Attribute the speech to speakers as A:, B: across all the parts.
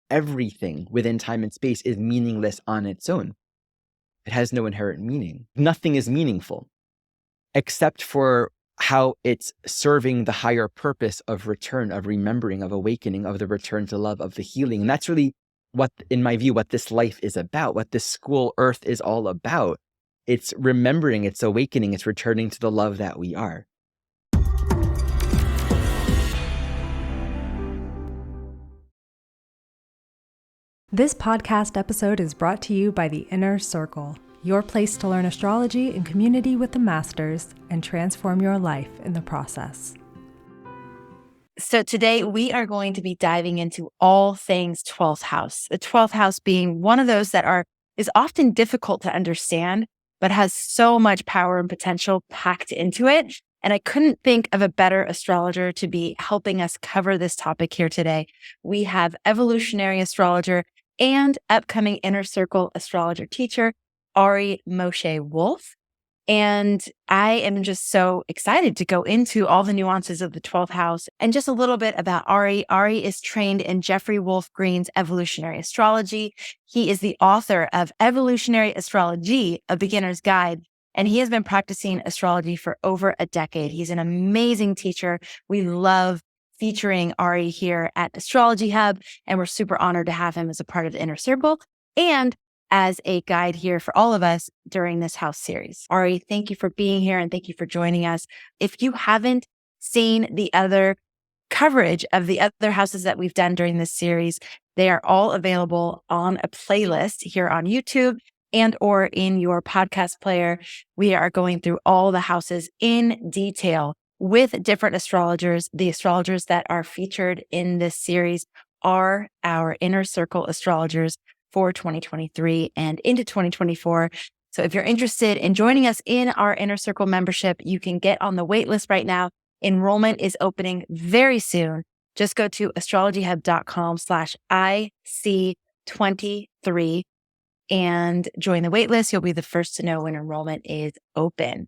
A: everything within time and space is meaningless on its own. It has no inherent meaning. Nothing is meaningful except for how it's serving the higher purpose of return, of remembering, of awakening, of the return to love, of the healing. And that's really what, in my view, what this life is about, what this school Earth is all about. It's remembering, it's awakening, it's returning to the love that we are.
B: This podcast episode is brought to you by the Inner Circle, your place to learn astrology in community with the masters and transform your life in the process.
C: So today we are going to be diving into all things 12th house. The 12th house being one of those that is often difficult to understand, but has so much power and potential packed into it. And I couldn't think of a better astrologer to be helping us cover this topic here today. We have evolutionary astrologer and upcoming Inner Circle astrologer teacher, Ari Moshe Wolfe. And I am just so excited to go into all the nuances of the 12th house and just a little bit about Ari. Ari is trained in Jeffrey Wolfe Green's evolutionary astrology. He is the author of Evolutionary Astrology, A Beginner's Guide, and he has been practicing astrology for over a decade. He's an amazing teacher. We love featuring Ari here at Astrology Hub, and we're super honored to have him as a part of the Inner Circle and as a guide here for all of us during this house series. Ari, thank you for being here and thank you for joining us. If you haven't seen the other coverage of the other houses that we've done during this series, they are all available on a playlist here on YouTube and or in your podcast player. We are going through all the houses in detail with different astrologers. The astrologers that are featured in this series are our Inner Circle astrologers for 2023 and into 2024. So if you're interested in joining us in our Inner Circle membership, you can get on the waitlist right now. Enrollment is opening very soon. Just go to astrologyhub.com/IC23 and join the waitlist. You'll be the first to know when enrollment is open.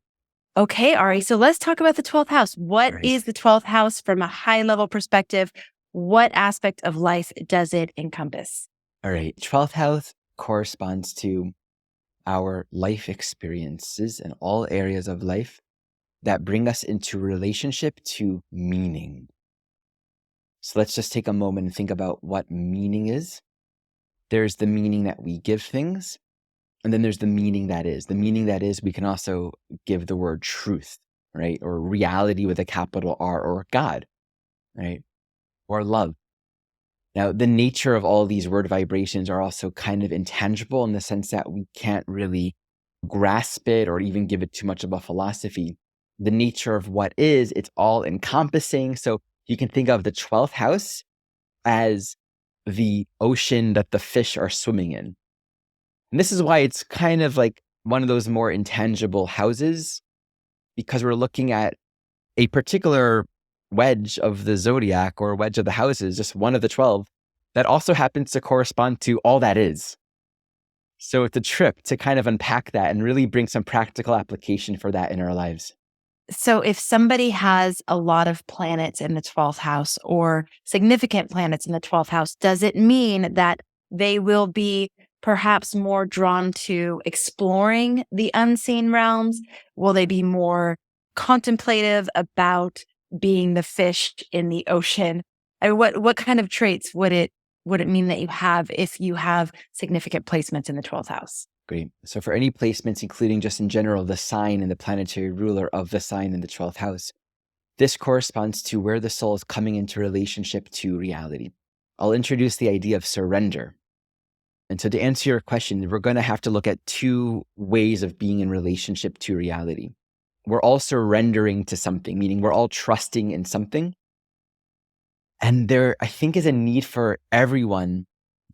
C: Okay, Ari, so let's talk about the 12th house. What is the 12th house from a high level perspective? What aspect of life does it encompass?
A: All right. 12th house corresponds to our life experiences in all areas of life that bring us into relationship to meaning. So let's just take a moment and think about what meaning is. There's the meaning that we give things, and then there's the meaning that is. The meaning that is, we can also give the word truth, right? Or reality with a capital R, or God, right? Or love. Now, the nature of all these word vibrations are also kind of intangible in the sense that we can't really grasp it or even give it too much of a philosophy. The nature of what is, it's all encompassing. So you can think of the 12th house as the ocean that the fish are swimming in. And this is why it's kind of like one of those more intangible houses, because we're looking at a particular wedge of the zodiac or wedge of the houses, just one of the 12, that also happens to correspond to all that is. So it's a trip to kind of unpack that and really bring some practical application for that in our lives.
C: So if somebody has a lot of planets in the 12th house or significant planets in the 12th house, does it mean that they will be perhaps more drawn to exploring the unseen realms? Will they be more contemplative about being the fish in the ocean? I mean, what kind of traits would it mean that you have if you have significant placements in the 12th house?
A: Great. So for any placements, including just in general, the sign and the planetary ruler of the sign in the 12th house, this corresponds to where the soul is coming into relationship to reality. I'll introduce the idea of surrender. And so to answer your question, we're going to have to look at two ways of being in relationship to reality. We're all surrendering to something, meaning we're all trusting in something. And there, I think, is a need for everyone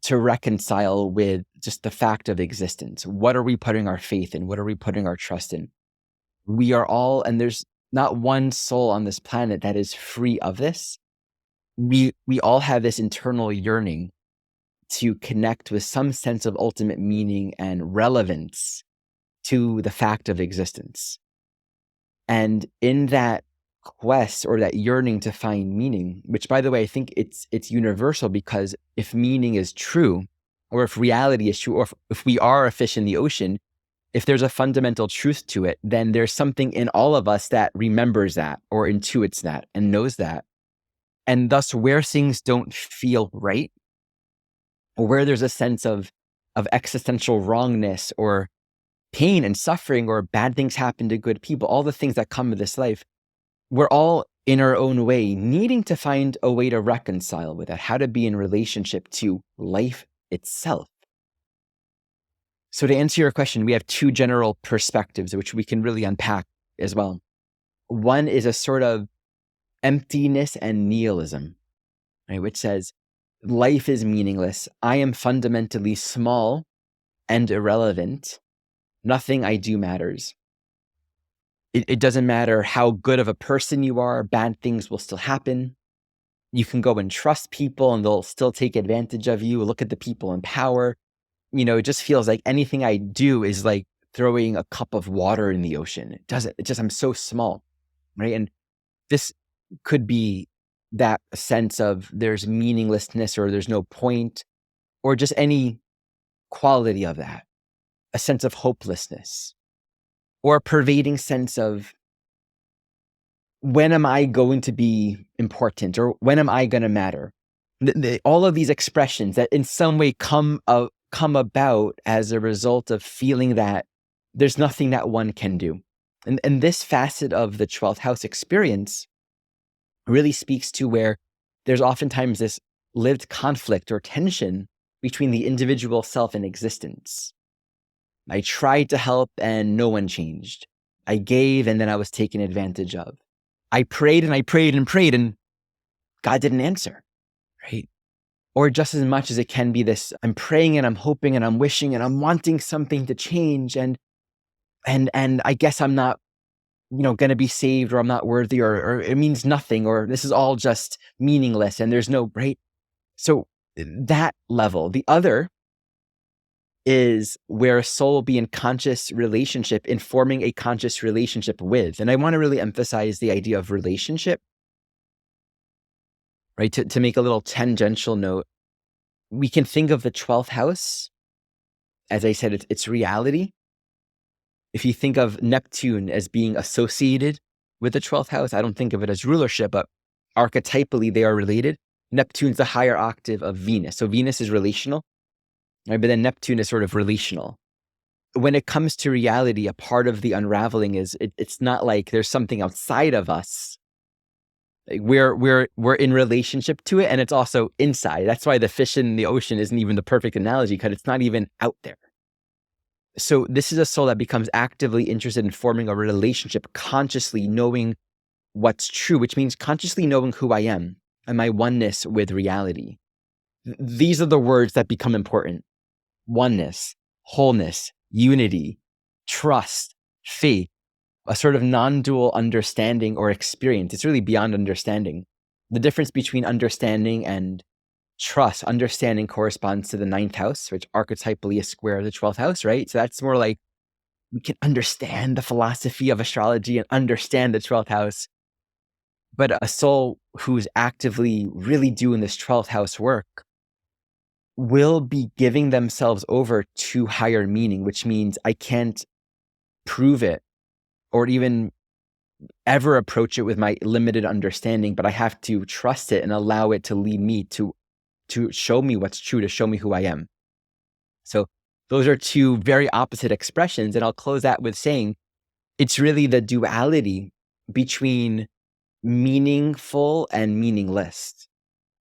A: to reconcile with just the fact of existence. What are we putting our faith in? What are we putting our trust in? We are all, and there's not one soul on this planet that is free of this. We all have this internal yearning to connect with some sense of ultimate meaning and relevance to the fact of existence. And in that quest or that yearning to find meaning, which, by the way, I think it's universal, because if meaning is true, or if reality is true, or if we are a fish in the ocean, if there's a fundamental truth to it, then there's something in all of us that remembers that or intuits that and knows that. And thus, where things don't feel right, or where there's a sense of existential wrongness or pain and suffering, or bad things happen to good people, all the things that come with this life, we're all in our own way needing to find a way to reconcile with that, how to be in relationship to life itself. So to answer your question, we have two general perspectives, which we can really unpack as well. One is a sort of emptiness and nihilism, right, which says life is meaningless. I am fundamentally small and irrelevant. Nothing I do matters. It doesn't matter how good of a person you are, bad things will still happen. You can go and trust people and they'll still take advantage of you. Look at the people in power. It just feels like anything I do is like throwing a cup of water in the ocean. I'm so small, right? And this could be that sense of there's meaninglessness, or there's no point, or just any quality of that, a sense of hopelessness, or a pervading sense of, when am I going to be important, or when am I going to matter? All of these expressions that in some way come about as a result of feeling that there's nothing that one can do. And this facet of the 12th house experience really speaks to where there's oftentimes this lived conflict or tension between the individual self and existence. I tried to help and no one changed. I gave and then I was taken advantage of. I prayed and I prayed and prayed and God didn't answer, right? Or just as much as it can be this, I'm praying and I'm hoping and I'm wishing and I'm wanting something to change, and I guess I'm not, going to be saved, or I'm not worthy, or it means nothing, or this is all just meaningless and there's no, right? So that level. The other is where a soul will be in conscious relationship, in forming a conscious relationship with. And I want to really emphasize the idea of relationship, right? To make a little tangential note, we can think of the 12th house, as I said, it's reality. If you think of Neptune as being associated with the 12th house, I don't think of it as rulership, but archetypally they are related. Neptune's the higher octave of Venus. So Venus is relational, right? But then Neptune is sort of relational. When it comes to reality, a part of the unraveling is it's not like there's something outside of us. Like we're in relationship to it, and it's also inside. That's why the fish in the ocean isn't even the perfect analogy, because it's not even out there. So this is a soul that becomes actively interested in forming a relationship, consciously knowing what's true, which means consciously knowing who I am and my oneness with reality. These are the words that become important: oneness, wholeness, unity, trust, faith, a sort of non-dual understanding or experience. It's really beyond understanding. The difference between understanding and trust, understanding corresponds to the 9th house, which archetypally is square of the 12th house, right? So that's more like we can understand the philosophy of astrology and understand the 12th house. But a soul who's actively really doing this 12th house work will be giving themselves over to higher meaning, which means I can't prove it or even ever approach it with my limited understanding, but I have to trust it and allow it to lead me to show me what's true, to show me who I am. So those are two very opposite expressions. And I'll close that with saying it's really the duality between meaningful and meaningless.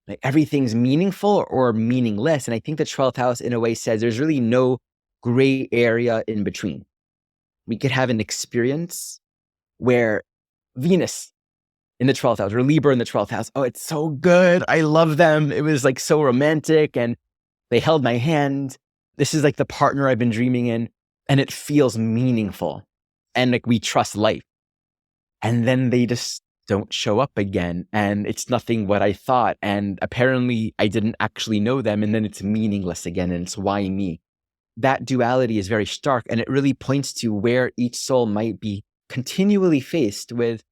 A: Like everything's meaningful or meaningless. And I think the 12th house in a way says there's really no gray area in between. We could have an experience where Venus in the 12th house or Libra in the 12th house, oh, it's so good. I love them. It was like so romantic and they held my hand. This is like the partner I've been dreaming in, and it feels meaningful. And like we trust life. And then they just don't show up again. And it's nothing what I thought. And apparently I didn't actually know them. And then it's meaningless again. And it's why me? That duality is very stark. And it really points to where each soul might be continually faced with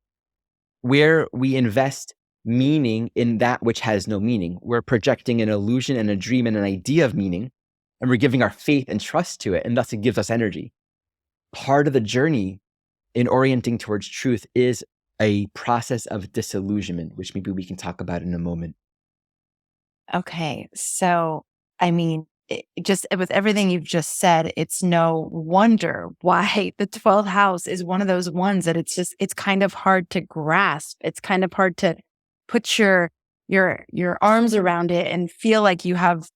A: where we invest meaning in that which has no meaning. We're projecting an illusion and a dream and an idea of meaning, and we're giving our faith and trust to it, and thus it gives us energy. Part of the journey in orienting towards truth is a process of disillusionment, which maybe we can talk about in a moment.
C: Okay. So, I mean, just with everything you've just said, it's no wonder why the 12th house is one of those ones that it's kind of hard to grasp. It's kind of hard to put your arms around it and feel like you have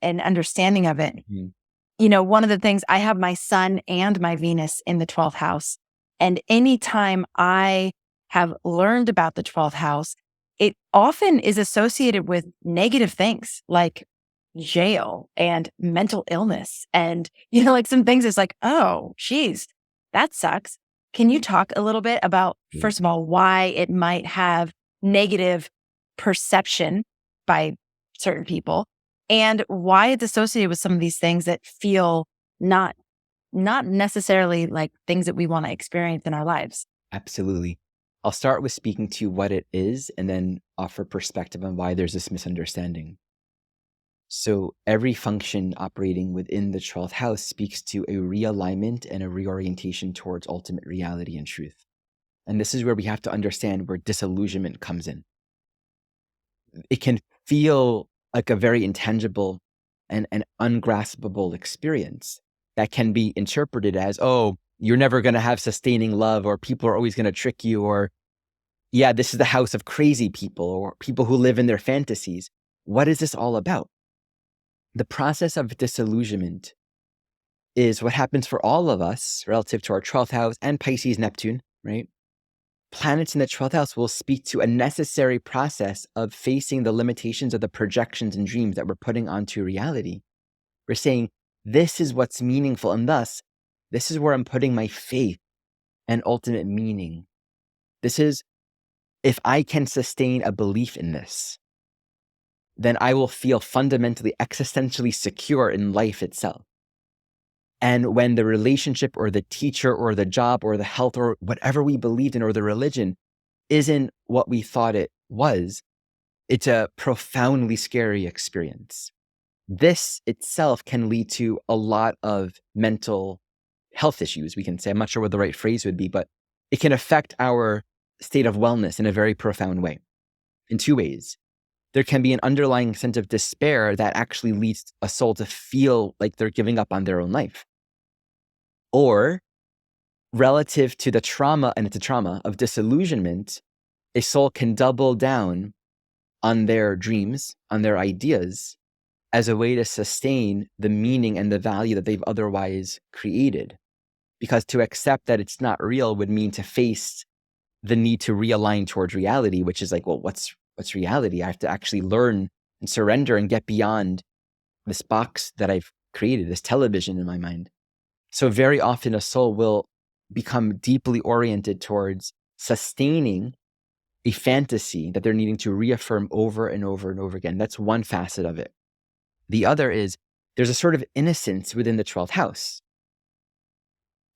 C: an understanding of it.
A: Mhm.
C: You know, one of the things, I have my sun and my Venus in the 12th house. And anytime I have learned about the 12th house, it often is associated with negative things like jail and mental illness. And, like some things it's like, oh, geez, that sucks. Can you talk a little bit about, first of all, why it might have negative perception by certain people and why it's associated with some of these things that feel not necessarily like things that we want to experience in our lives?
A: Absolutely. I'll start with speaking to what it is and then offer perspective on why there's this misunderstanding. So every function operating within the 12th house speaks to a realignment and a reorientation towards ultimate reality and truth. And this is where we have to understand where disillusionment comes in. It can feel like a very intangible and an ungraspable experience that can be interpreted as, oh, you're never going to have sustaining love, or people are always going to trick you, or yeah, this is the house of crazy people or people who live in their fantasies. What is this all about? The process of disillusionment is what happens for all of us relative to our 12th house and Pisces, Neptune, right? Planets in the 12th house will speak to a necessary process of facing the limitations of the projections and dreams that we're putting onto reality. We're saying, this is what's meaningful, and thus, this is where I'm putting my faith and ultimate meaning. This is, if I can sustain a belief in this, then I will feel fundamentally, existentially secure in life itself. And when the relationship or the teacher or the job or the health or whatever we believed in or the religion isn't what we thought it was, it's a profoundly scary experience. This itself can lead to a lot of mental health issues, we can say. I'm not sure what the right phrase would be, but it can affect our state of wellness in a very profound way. In two ways. There can be an underlying sense of despair that actually leads a soul to feel like they're giving up on their own life. Or relative to the trauma, and it's a trauma of disillusionment, a soul can double down on their dreams, on their ideas, as a way to sustain the meaning and the value that they've otherwise created. Because to accept that it's not real would mean to face the need to realign towards reality, which is like, well, what's reality? I have to actually learn and surrender and get beyond this box that I've created, this television in my mind. So very often a soul will become deeply oriented towards sustaining a fantasy that they're needing to reaffirm over and over and over again. That's one facet of it. The other is there's a sort of innocence within the 12th house.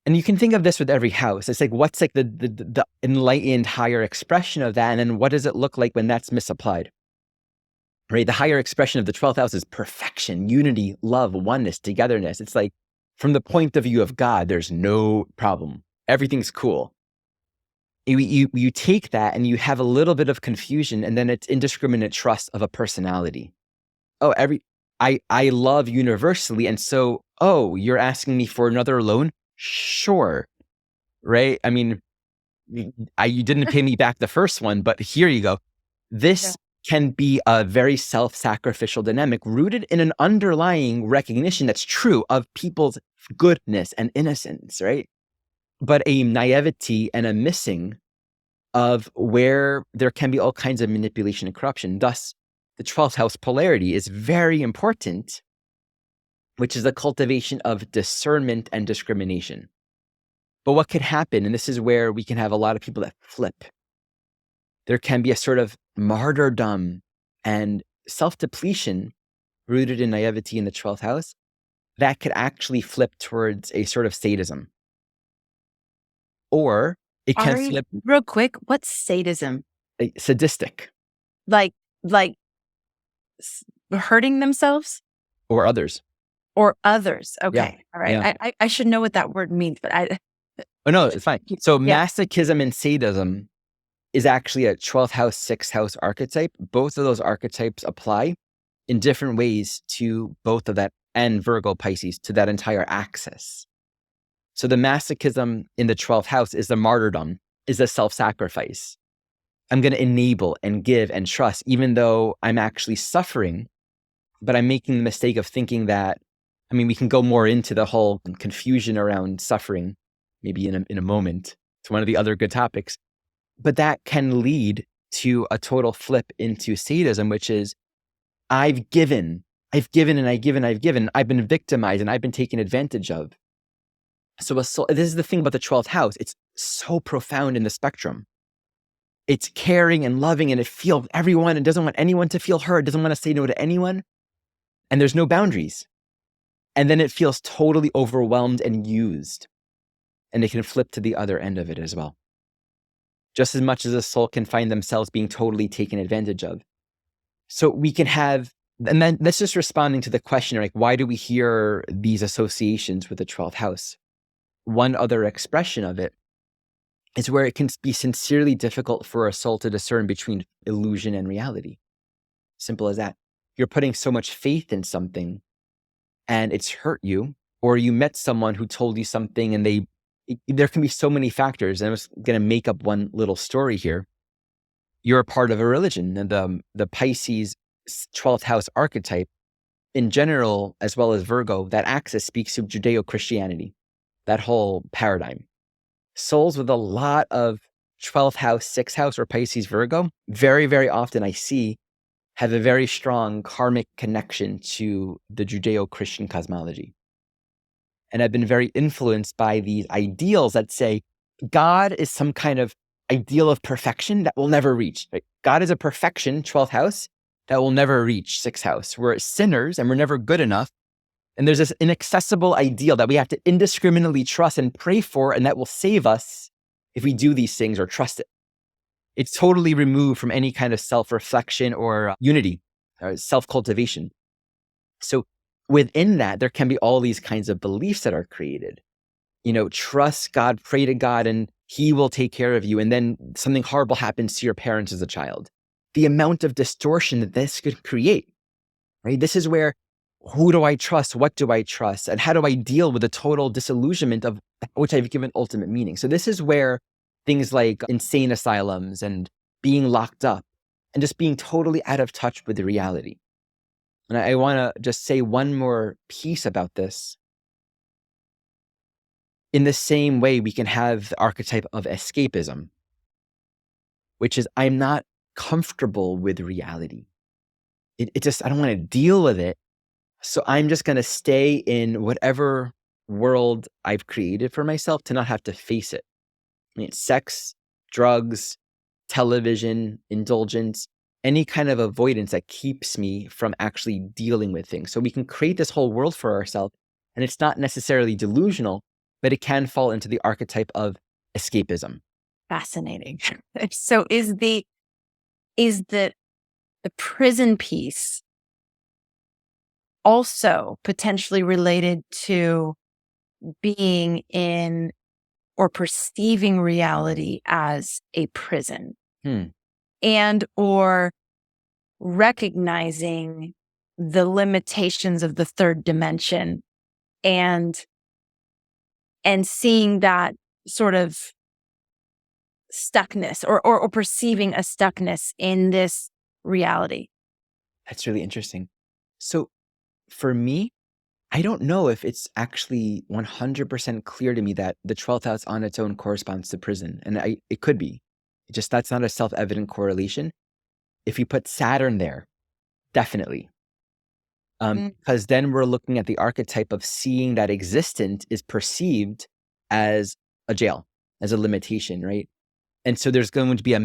A: And you can think of this with every house. It's like, what's like the enlightened higher expression of that? And then what does it look like when that's misapplied? Right? The higher expression of the 12th house is perfection, unity, love, oneness, togetherness. It's like, from the point of view of God, there's no problem. Everything's cool. You take that and you have a little bit of confusion, and then it's indiscriminate trust of a personality. Oh, I love universally, and so, oh, you're asking me for another loan? Sure. Right? I mean, you didn't pay me back the first one, but here you go. This can be a very self-sacrificial dynamic rooted in an underlying recognition that's true of people's goodness and innocence, right? But a naivety and a missing of where there can be all kinds of manipulation and corruption. Thus, the 12th house polarity is very important, which is the cultivation of discernment and discrimination. But what could happen, and this is where we can have a lot of people that flip, there can be a sort of martyrdom and self-depletion rooted in naivety in the 12th house that could actually flip towards a sort of sadism. Or It can
C: Ari,
A: flip
C: real quick, what's sadism?
A: sadistic
C: Like hurting themselves
A: or others.
C: or others?
A: Yeah.
C: Okay. All right.
A: Yeah.
C: I should know what that word means, but
A: Oh, no, it's fine. So
C: yeah.
A: masochism and sadism is actually a 12th house, 6th house archetype. Both of those archetypes apply in different ways to both of that and Virgo Pisces, to that entire axis. So the masochism in the 12th house is the martyrdom, is the self-sacrifice. I'm going to enable and give and trust, even though I'm actually suffering, but I'm making the mistake of thinking that, I mean, we can go more into the whole confusion around suffering, maybe in a moment. It's one of the other good topics. But that can lead to a total flip into sadism, which is I've given and I've given. I've been victimized and I've been taken advantage of. So this is the thing about the 12th house. It's so profound in the spectrum. It's caring and loving and it feels everyone and doesn't want anyone to feel hurt, doesn't want to say no to anyone. And there's no boundaries. And then it feels totally overwhelmed and used. And it can flip to the other end of it as well. Just as much as a soul can find themselves being totally taken advantage of. So we can have, and then that's just responding to the question, like, why do we hear these associations with the 12th house? One other expression of it is where it can be sincerely difficult for a soul to discern between illusion and reality. Simple as that. You're putting so much faith in something and it's hurt you, or you met someone who told you something and there can be so many factors. And I'm just going to make up one little story here. You're a part of a religion, and the Pisces 12th house archetype in general, as well as Virgo, that axis speaks to Judeo-Christianity, that whole paradigm. Souls with a lot of 12th house, 6th house, or Pisces Virgo, very, very often I see have a very strong karmic connection to the Judeo-Christian cosmology. And I've been very influenced by these ideals that say God is some kind of ideal of perfection that we'll never reach. Right? God is a perfection, 12th house, that will never reach 6th house. We're sinners and we're never good enough. And there's this inaccessible ideal that we have to indiscriminately trust and pray for, and that will save us if we do these things or trust it. It's totally removed from any kind of self-reflection or unity or self-cultivation. So within that, there can be all these kinds of beliefs that are created. Trust God, pray to God, and He will take care of you. And then something horrible happens to your parents as a child. The amount of distortion that this could create, right? This is where, who do I trust? What do I trust? And how do I deal with the total disillusionment of which I've given ultimate meaning? So this is where things like insane asylums and being locked up and just being totally out of touch with the reality. And I want to just say one more piece about this. In the same way, we can have the archetype of escapism, which is I'm not comfortable with reality. It just, I don't want to deal with it. So I'm just going to stay in whatever world I've created for myself to not have to face it. I mean, sex, drugs, television, indulgence, any kind of avoidance that keeps me from actually dealing with things. So we can create this whole world for ourselves, and it's not necessarily delusional, but it can fall into the archetype of escapism.
C: Fascinating. So is the prison piece also potentially related to being in or perceiving reality as a prison? And or recognizing the limitations of the third dimension and seeing that sort of stuckness or perceiving a stuckness in this reality?
A: That's really interesting. So for me, I don't know if it's actually 100% clear to me that the 12th house on its own corresponds to prison. And it could be. That's not a self-evident correlation. If you put Saturn there, definitely. Because then we're looking at the archetype of seeing that existence is perceived as a jail, as a limitation, right? And so there's going to be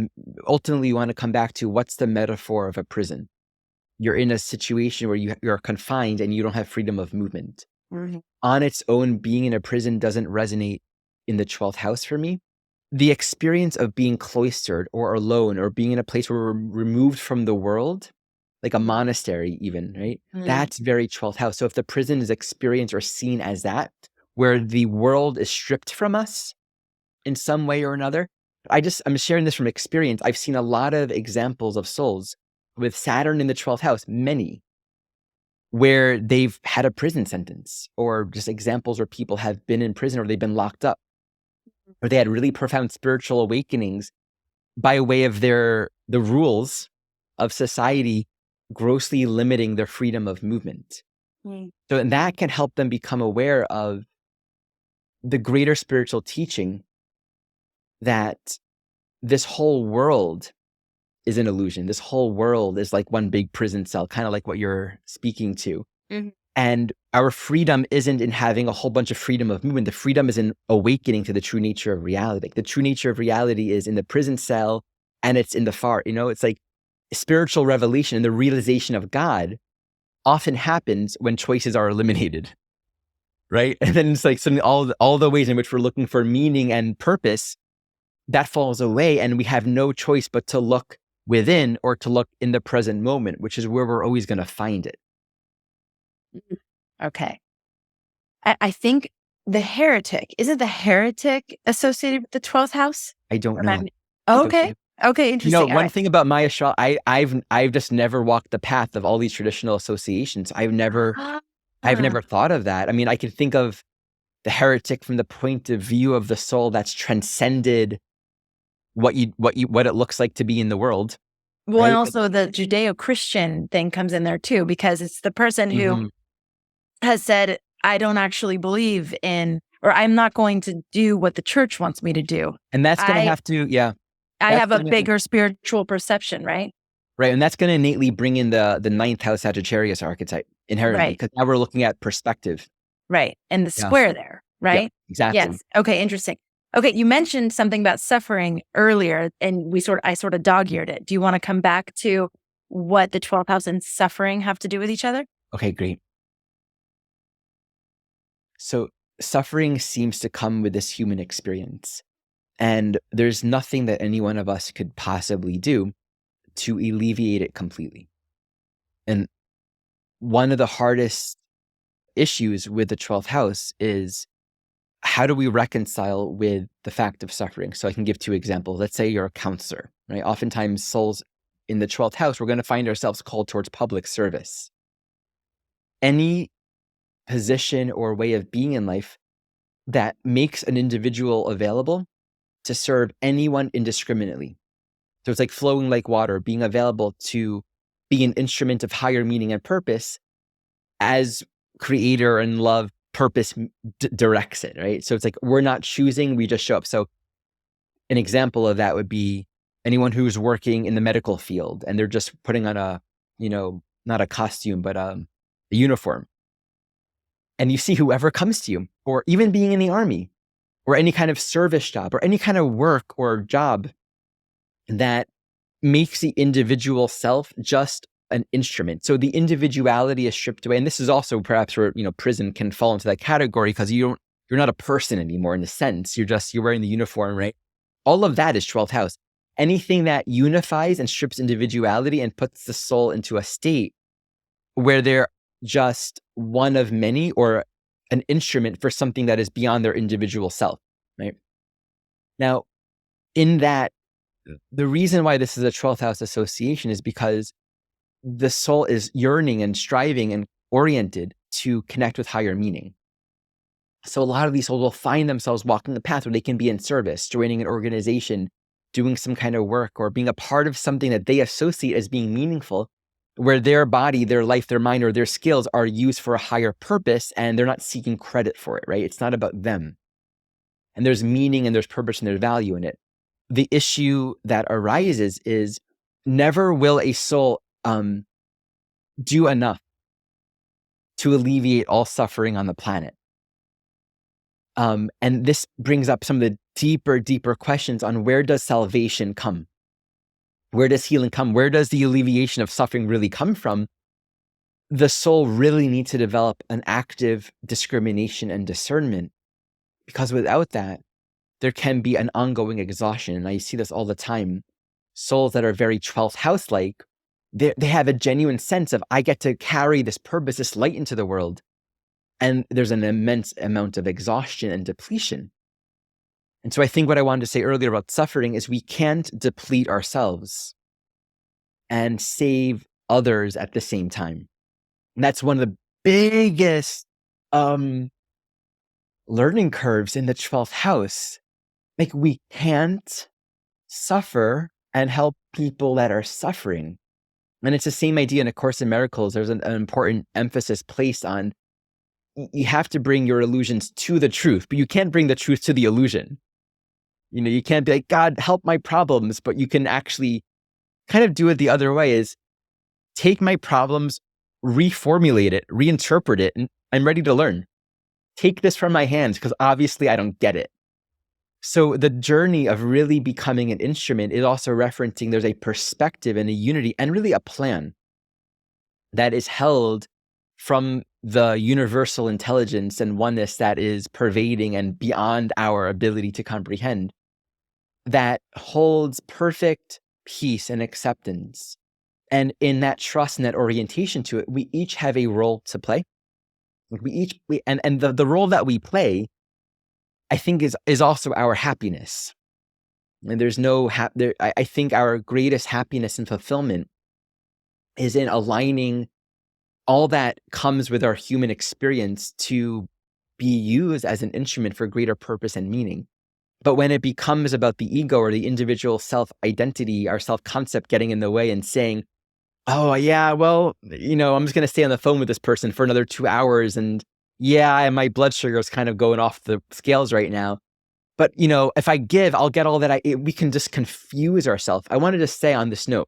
A: ultimately you want to come back to what's the metaphor of a prison? You're in a situation where you're confined and you don't have freedom of movement. On its own, being in a prison doesn't resonate in the 12th house for me. the experience of being cloistered or alone or being in a place where we're removed from the world, like a monastery even, right? That's very 12th house. So if the prison is experienced or seen as that, where the world is stripped from us in some way or another, I'm sharing this from experience. I've seen a lot of examples of souls with Saturn in the 12th house, many, where they've had a prison sentence, or just examples where people have been in prison or they've been locked up, or they had really profound spiritual awakenings by way of the rules of society grossly limiting their freedom of movement. So that can help them become aware of the greater spiritual teaching that this whole world is an illusion. This whole world is like one big prison cell, kind of like what you're speaking to. And our freedom isn't in having a whole bunch of freedom of movement. The freedom is in awakening to the true nature of reality. The true nature of reality is in the prison cell, and it's in the far, it's like spiritual revelation and the realization of God often happens when choices are eliminated, right? And then it's like all the ways in which we're looking for meaning and purpose, that falls away, and we have no choice but to look within or to look in the present moment, which is where we're always going to find it.
C: Okay. I think isn't the heretic associated with the 12th house?
A: I don't know.
C: Okay. Okay, interesting.
A: One thing about my astrology, I've just never walked the path of all these traditional associations. I've never thought of that. I mean, I can think of the heretic from the point of view of the soul that's transcended what it looks like to be in the world.
C: Well,
A: right?
C: And also the Judeo-Christian thing comes in there too, because it's the person who has said, I don't actually believe in, or I'm not going to do what the church wants me to do.
A: And that's going to have to,
C: I have a bigger spiritual perception, right?
A: Right. And that's going to innately bring in the 9th house Sagittarius archetype inherently, because now we're looking at perspective.
C: Right. And the square there, right?
A: Yeah, exactly.
C: Yes. Okay. Interesting. Okay. You mentioned something about suffering earlier, and I sort of dog-eared it. Do you want to come back to what the 12th house and suffering have to do with each other?
A: Okay, great. So suffering seems to come with this human experience, and there's nothing that any one of us could possibly do to alleviate it completely. And one of the hardest issues with the 12th house is, how do we reconcile with the fact of suffering? So I can give 2 examples. Let's say you're a counselor, right? Oftentimes souls in the 12th house, we're going to find ourselves called towards public service. Any position or way of being in life that makes an individual available to serve anyone indiscriminately. So it's like flowing like water, being available to be an instrument of higher meaning and purpose as creator and love purpose directs it, right? So it's like we're not choosing, we just show up. So an example of that would be anyone who's working in the medical field and they're just putting on a, not a costume, but a uniform. And you see whoever comes to you, or even being in the army, or any kind of service job, or any kind of work or job that makes the individual self just an instrument. So the individuality is stripped away. And this is also perhaps where, prison can fall into that category, because you're not a person anymore in a sense. You're wearing the uniform, right? All of that is 12th house. Anything that unifies and strips individuality and puts the soul into a state where they're just one of many, or an instrument for something that is beyond their individual self, right? Now, in that, the reason why this is a 12th house association is because the soul is yearning and striving and oriented to connect with higher meaning. So a lot of these souls will find themselves walking the path where they can be in service, joining an organization, doing some kind of work, or being a part of something that they associate as being meaningful, where their body, their life, their mind, or their skills are used for a higher purpose, and they're not seeking credit for it, right? It's not about them. And there's meaning and there's purpose and there's value in it. The issue that arises is, never will a soul do enough to alleviate all suffering on the planet. And this brings up some of the deeper questions on, where does salvation come? Where does healing come? Where does the alleviation of suffering really come from? The soul really needs to develop an active discrimination and discernment, because without that, there can be an ongoing exhaustion. And I see this all the time. Souls that are very 12th house-like, they have a genuine sense of, I get to carry this purpose, this light into the world. And there's an immense amount of exhaustion and depletion. And so I think what I wanted to say earlier about suffering is we can't deplete ourselves and save others at the same time. And that's one of the biggest learning curves in the 12th house. Like, we can't suffer and help people that are suffering. And it's the same idea in A Course in Miracles. There's an important emphasis placed on you have to bring your illusions to the truth, but you can't bring the truth to the illusion. You can't be like, God, help my problems, but you can actually kind of do it the other way, is take my problems, reformulate it, reinterpret it, and I'm ready to learn. Take this from my hands because obviously I don't get it. So the journey of really becoming an instrument is also referencing there's a perspective and a unity and really a plan that is held from the universal intelligence and oneness that is pervading and beyond our ability to comprehend, that holds perfect peace and acceptance. And in that trust and that orientation to it, we each have a role to play. And the role that we play, I think, is also our happiness. And there's no I think our greatest happiness and fulfillment is in aligning all that comes with our human experience to be used as an instrument for greater purpose and meaning. But when it becomes about the ego or the individual self-identity, our self-concept getting in the way and saying, oh yeah, well, I'm just going to stay on the phone with this person for another 2 hours. And yeah, my blood sugar is kind of going off the scales right now. But, if I give, I'll get all that we can just confuse ourselves. I wanted to say on this note,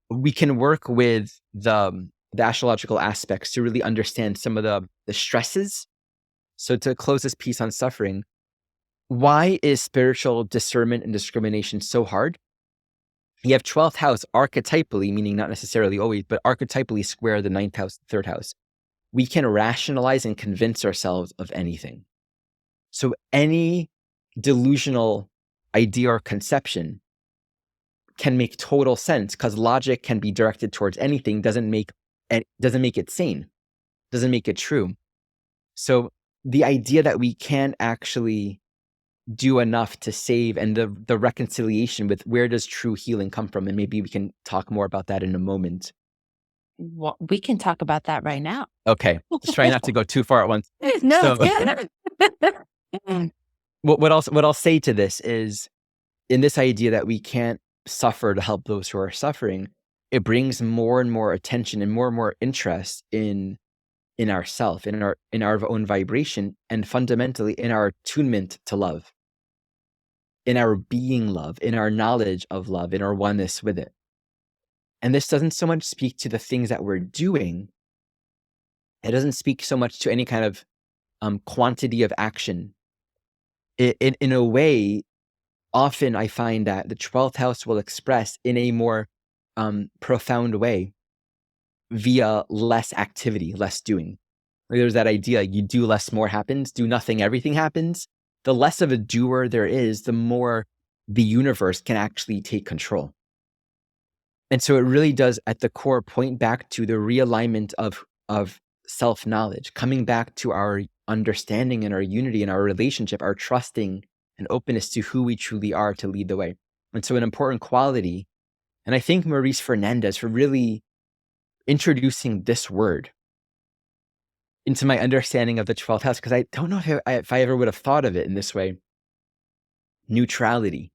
A: we can work with the astrological aspects to really understand some of the stresses. So to close this piece on suffering, why is spiritual discernment and discrimination so hard? You have 12th house archetypally, meaning not necessarily always, but archetypally square the 9th house, 3rd house. We can rationalize and convince ourselves of anything. So any delusional idea or conception can make total sense because logic can be directed towards anything, doesn't make it sane, doesn't make it true. So the idea that we can't actually do enough to save, and the reconciliation with where does true healing come from, and maybe we can talk more about that in a moment.
C: Well, we can talk about that right now.
A: Okay, just try not to go too far at once.
C: No, it's good.
A: What I'll say to this is, in this idea that we can't suffer to help those who are suffering, it brings more and more attention and more interest in ourself, in our own vibration, and fundamentally in our attunement to love, in our being love, in our knowledge of love, in our oneness with it. And this doesn't so much speak to the things that we're doing. It doesn't speak so much to any kind of quantity of action. In a way, often I find that the 12th house will express in a more profound way via less activity, less doing. Like, there's that idea, you do less, more happens. Do nothing, everything happens. The less of a doer there is, the more the universe can actually take control. And so it really does, at the core, point back to the realignment of self-knowledge, coming back to our understanding and our unity and our relationship, our trusting and openness to who we truly are to lead the way. And so an important quality, and I thank Maurice Fernandez for really introducing this word into my understanding of the 12th house, because I don't know if I ever would have thought of it in this way. Neutrality.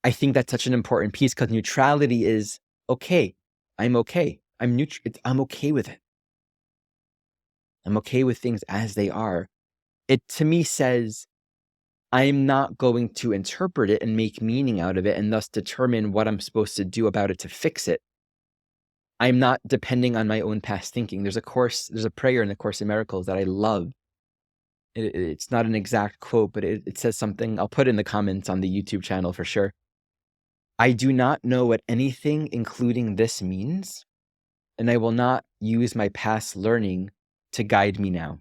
A: I think that's such an important piece, because neutrality is okay. I'm okay. I'm okay with it. I'm okay with things as they are. It, to me, says I'm not going to interpret it and make meaning out of it and thus determine what I'm supposed to do about it to fix it. I'm not depending on my own past thinking. There's a prayer in the Course in Miracles that I love. It's not an exact quote, but it says something. I'll put it in the comments on the YouTube channel for sure. I do not know what anything, including this, means, and I will not use my past learning to guide me now.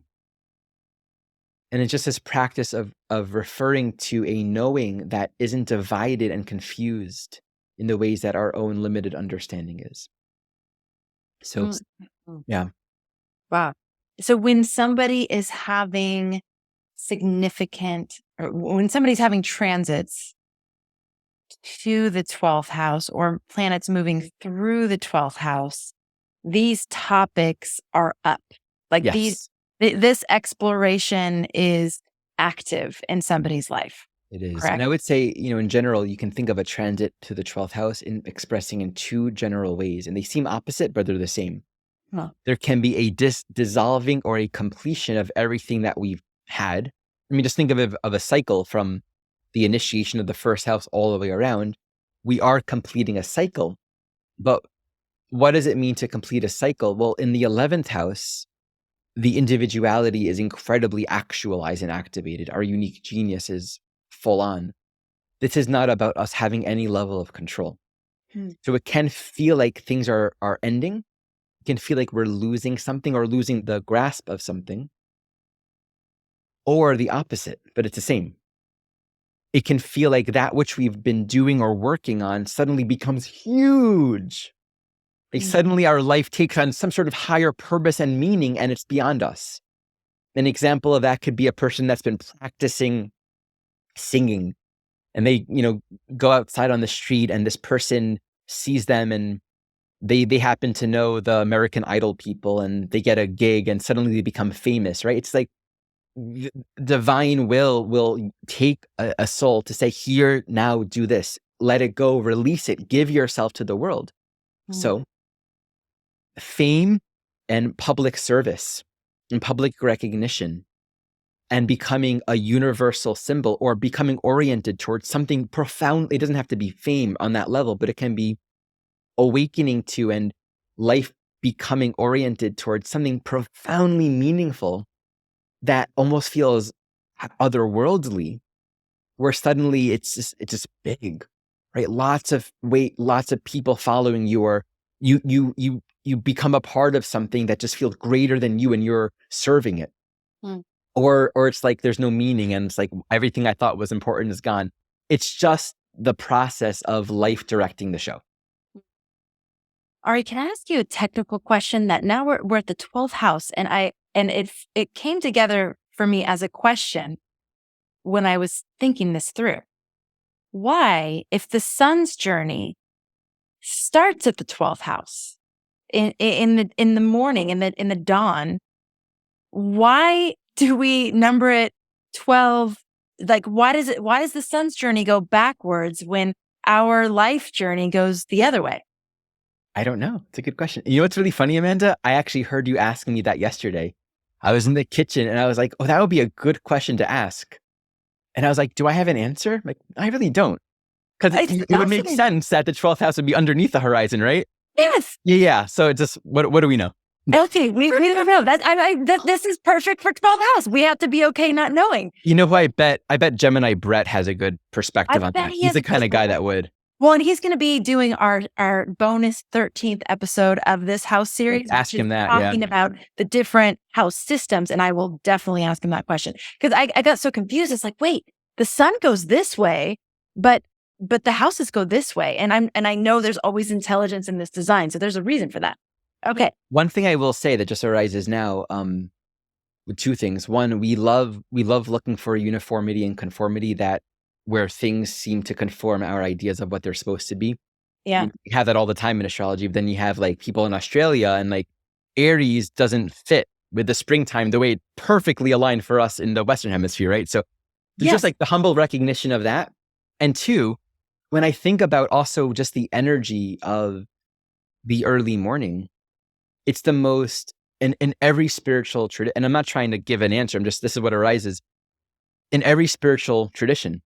A: And it's just this practice of referring to a knowing that isn't divided and confused in the ways that our own limited understanding is. So, yeah.
C: Wow. So when somebody is having significant, or when somebody's having transits to the 12th house or planets moving through the 12th house, these topics are up. Like
A: Yes,
C: this exploration is active in somebody's life.
A: it is.
C: Correct.
A: And I would say, in general, you can think of a transit to the 12th house in expressing in two general ways, and they seem opposite, but they're the same.
C: Huh.
A: There can be a dissolving or a completion of everything that we've had. I mean, just think of a cycle from the initiation of the first house all the way around. We are completing a cycle, but what does it mean to complete a cycle? Well, in the 11th house, the individuality is incredibly actualized and activated. Our unique genius is full on. This is not about us having any level of control. So it can feel like things are ending. It can feel like we're losing something or losing the grasp of something, or the opposite, but it's the same. It can feel like that which we've been doing or working on suddenly becomes huge. Like suddenly our life takes on some sort of higher purpose and meaning, and it's beyond us. An example of that could be a person that's been practicing singing, and they, go outside on the street, and this person sees them, and they happen to know the American Idol people, and they get a gig, and suddenly they become famous, right? It's like divine will take a soul to say, here, now, do this, let it go, release it, give yourself to the world. So fame and public service and public recognition and becoming a universal symbol or becoming oriented towards something profound. It doesn't have to be fame on that level, but it can be awakening to and life becoming oriented towards something profoundly meaningful that almost feels otherworldly, where suddenly it's just big, right? Lots of weight, lots of people following you, or you become a part of something that just feels greater than you, and you're serving it. Or it's like there's no meaning, and it's like everything I thought was important is gone. It's just the process of life directing the show.
C: Ari, can I ask you a technical question that now we're at the 12th house, and it came together for me as a question when I was thinking this through. Why, if the sun's journey starts at the 12th house in the morning, in the dawn, why do we number it 12? Like, why does the sun's journey go backwards when our life journey goes the other way?
A: I don't know. It's a good question. You know what's really funny, Amanda? I actually heard you asking me that yesterday. I was in the kitchen and I was like, oh, that would be a good question to ask. And I was like, do I have an answer? Like, I really don't. Because it would make sense that the 12th house would be underneath the horizon, right?
C: Yes.
A: Yeah. So it's just, what do we know?
C: Okay, we don't know. This is perfect for 12th house. We have to be okay not knowing.
A: You know who I bet Gemini Brett has a good perspective on that. He's the kind of guy that would.
C: Well, and he's going to be doing our bonus 13th episode of this house series.
A: Ask him that,
C: talking about the different house systems. And I will definitely ask him that question. Because I got so confused. It's like, wait, the sun goes this way, but the houses go this way. And I know there's always intelligence in this design. So there's a reason for that. Okay.
A: One thing I will say that just arises now, with two things. One, we love looking for uniformity and conformity, that where things seem to conform our ideas of what they're supposed to be.
C: Yeah.
A: You have that all the time in astrology. But then you have like people in Australia, and like Aries doesn't fit with the springtime the way it perfectly aligned for us in the Western hemisphere, right? So there's just like the humble recognition of that. And two, when I think about also just the energy of the early morning, it's the most, in every spiritual tradition, and I'm not trying to give an answer, this is what arises. In every spiritual tradition,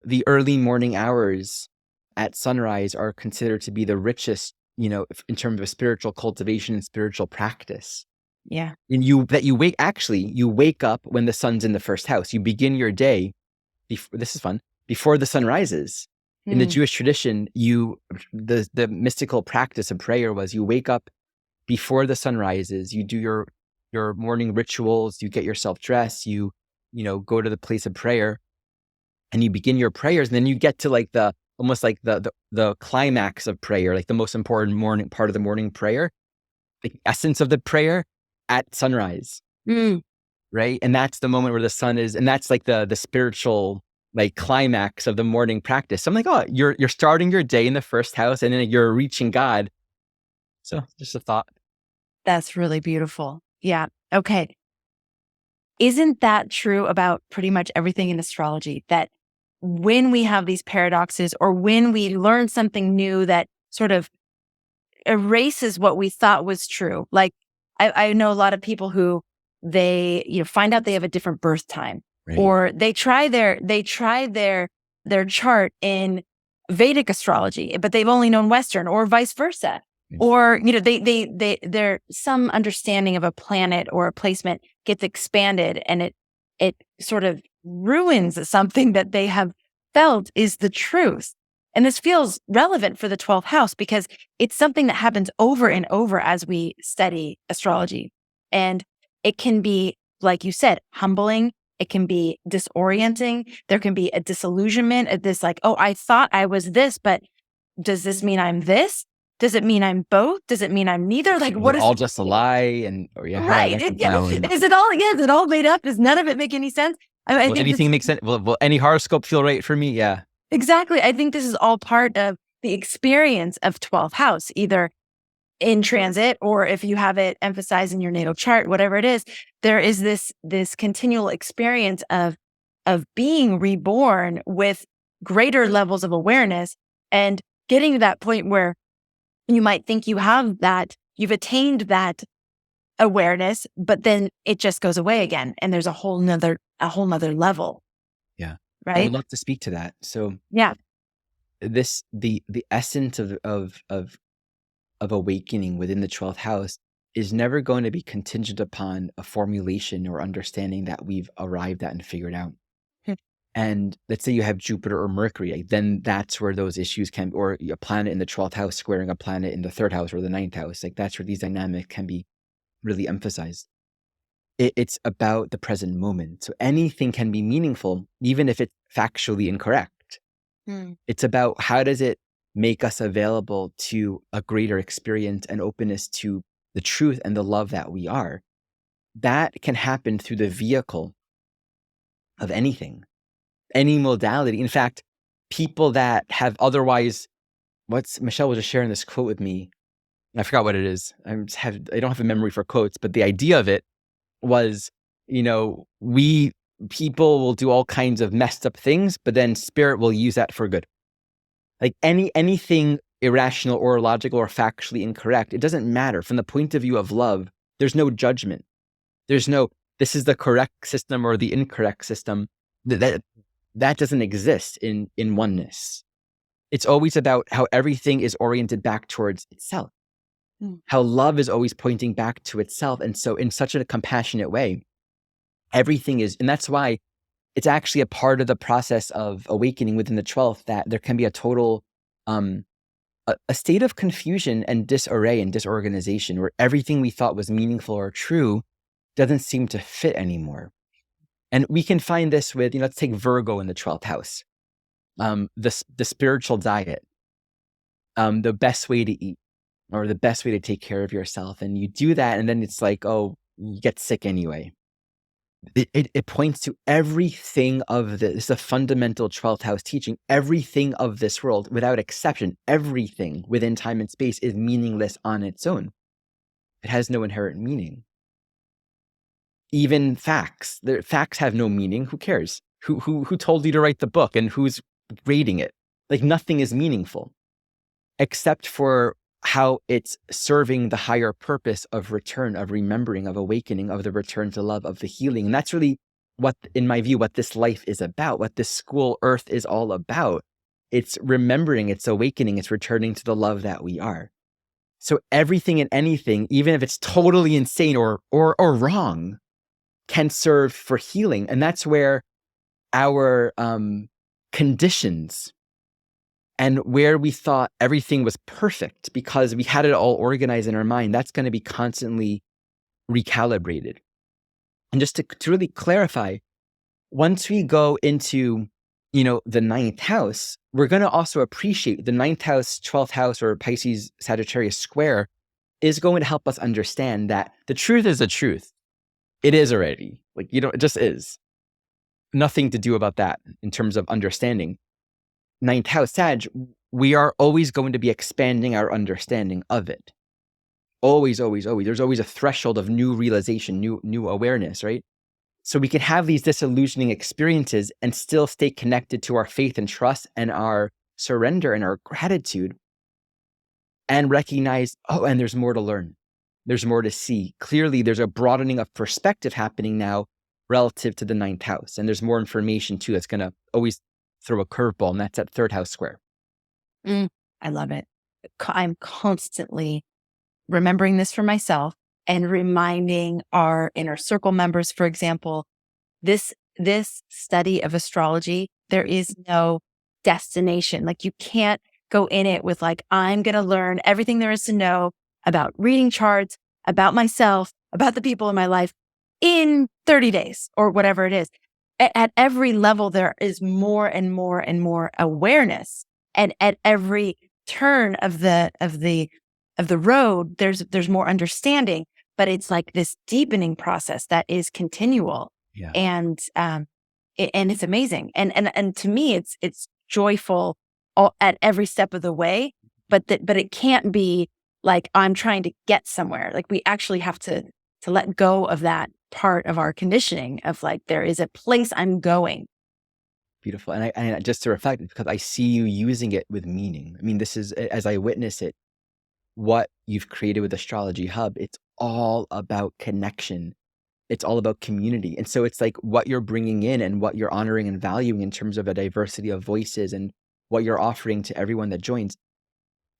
A: the early morning hours at sunrise are considered to be the richest, in terms of spiritual cultivation and spiritual practice.
C: Yeah.
A: And you wake up when the sun's in the first house. You begin your day, this is fun, before the sun rises. In the Jewish tradition, the mystical practice of prayer was you wake up before the sun rises, you do your morning rituals, you get yourself dressed, you go to the place of prayer and you begin your prayers, and then you get to like almost like the climax of prayer, like the most important morning part of the morning prayer, the essence of the prayer at sunrise. Right. And that's the moment where the sun is, and that's like the spiritual like climax of the morning practice. So I'm like, oh, you're starting your day in the first house, and then you're reaching God. So just a thought.
C: That's really beautiful. Yeah. Okay. Isn't that true about pretty much everything in astrology? That when we have these paradoxes, or when we learn something new that sort of erases what we thought was true. Like I know a lot of people who they find out they have a different birth time,
A: Right.
C: or they try their chart in Vedic astrology, but they've only known Western, or vice versa. Or they're some understanding of a planet or a placement gets expanded, and it sort of ruins something that they have felt is the truth. And this feels relevant for the 12th house because it's something that happens over and over as we study astrology. And it can be, like you said, humbling. It can be disorienting. There can be a disillusionment at this, like, oh, I thought I was this, but does this mean I'm this? Does it mean I'm both? Does it mean I'm neither? Like, what is
A: all just a lie? And
C: right? Is it all? Yeah, is it all made up? Does none of it make any sense? I
A: will
C: think
A: anything make sense? Will any horoscope feel right for me? Yeah.
C: Exactly. I think this is all part of the experience of 12th house, either in transit or if you have it emphasized in your natal chart, whatever it is. There is this continual experience of being reborn with greater levels of awareness, and getting to that point where you might think you have that, you've attained that awareness, but then it just goes away again, and there's a whole nother level.
A: Yeah.
C: Right.
A: I would love to speak to that. So
C: yeah,
A: the essence of awakening within the 12th house is never going to be contingent upon a formulation or understanding that we've arrived at and figured out. And let's say you have Jupiter or Mercury, then that's where those issues can, or a planet in the 12th house squaring a planet in the 3rd house or the 9th house, like that's where these dynamics can be really emphasized. It's about the present moment. So anything can be meaningful, even if it's factually incorrect. It's about how does it make us available to a greater experience and openness to the truth and the love that we are. That can happen through the vehicle of anything, any modality. In fact, people that have otherwise, Michelle was just sharing this quote with me. I forgot what it is. I don't have a memory for quotes, but the idea of it was, people will do all kinds of messed up things, but then spirit will use that for good. Like anything irrational or illogical or factually incorrect, it doesn't matter. From the point of view of love, there's no judgment. There's no, this is the correct system or the incorrect system. That doesn't exist in oneness. It's always about how everything is oriented back towards itself. How love is always pointing back to itself. And so in such a compassionate way, everything is, and that's why it's actually a part of the process of awakening within the 12th, that there can be a total, a state of confusion and disarray and disorganization where everything we thought was meaningful or true doesn't seem to fit anymore. And we can find this with, let's take Virgo in the 12th house, the spiritual diet, the best way to eat, or the best way to take care of yourself. And you do that, and then it's like, oh, you get sick anyway. It points to everything of this. It's a fundamental 12th house teaching. Everything of this world, without exception, everything within time and space is meaningless on its own. It has no inherent meaning. Even facts. Facts have no meaning. Who cares? Who told you to write the book, and who's grading it? Like, nothing is meaningful except for how it's serving the higher purpose of return, of remembering, of awakening, of the return to love, of the healing. And that's really what, in my view, what this life is about, what this school Earth is all about. It's remembering, it's awakening, it's returning to the love that we are. So everything and anything, even if it's totally insane or wrong, can serve for healing. And that's where our conditions and where we thought everything was perfect because we had it all organized in our mind, that's going to be constantly recalibrated. And just to really clarify, once we go into, the ninth house, we're going to also appreciate the ninth house, 12th house, or Pisces Sagittarius square is going to help us understand that the truth is the truth. It is already. It just is. Nothing to do about that in terms of understanding. Ninth house Sag, we are always going to be expanding our understanding of it. Always, always, always. There's always a threshold of new realization, new awareness, right? So we can have these disillusioning experiences and still stay connected to our faith and trust and our surrender and our gratitude, and recognize, and there's more to learn. There's more to see. Clearly, there's a broadening of perspective happening now relative to the ninth house. And there's more information too that's going to always throw a curveball, and that's that third house square.
C: I love it. I'm constantly remembering this for myself and reminding our inner circle members, for example, this study of astrology, there is no destination. You can't go in it with I'm going to learn everything there is to know about reading charts, about myself, about the people in my life in 30 days or whatever it is. At every level, there is more and more and more awareness. And at every turn of the road, there's more understanding, but it's this deepening process that is continual.
A: Yeah.
C: And it's amazing. And to me, it's joyful at every step of the way, but it can't be I'm trying to get somewhere. We actually have to let go of that part of our conditioning of there is a place I'm going.
A: Beautiful. And I just to reflect, because I see you using it with meaning. I mean, this is, as I witness it, what you've created with Astrology Hub, it's all about connection. It's all about community. And so it's what you're bringing in and what you're honoring and valuing in terms of a diversity of voices and what you're offering to everyone that joins.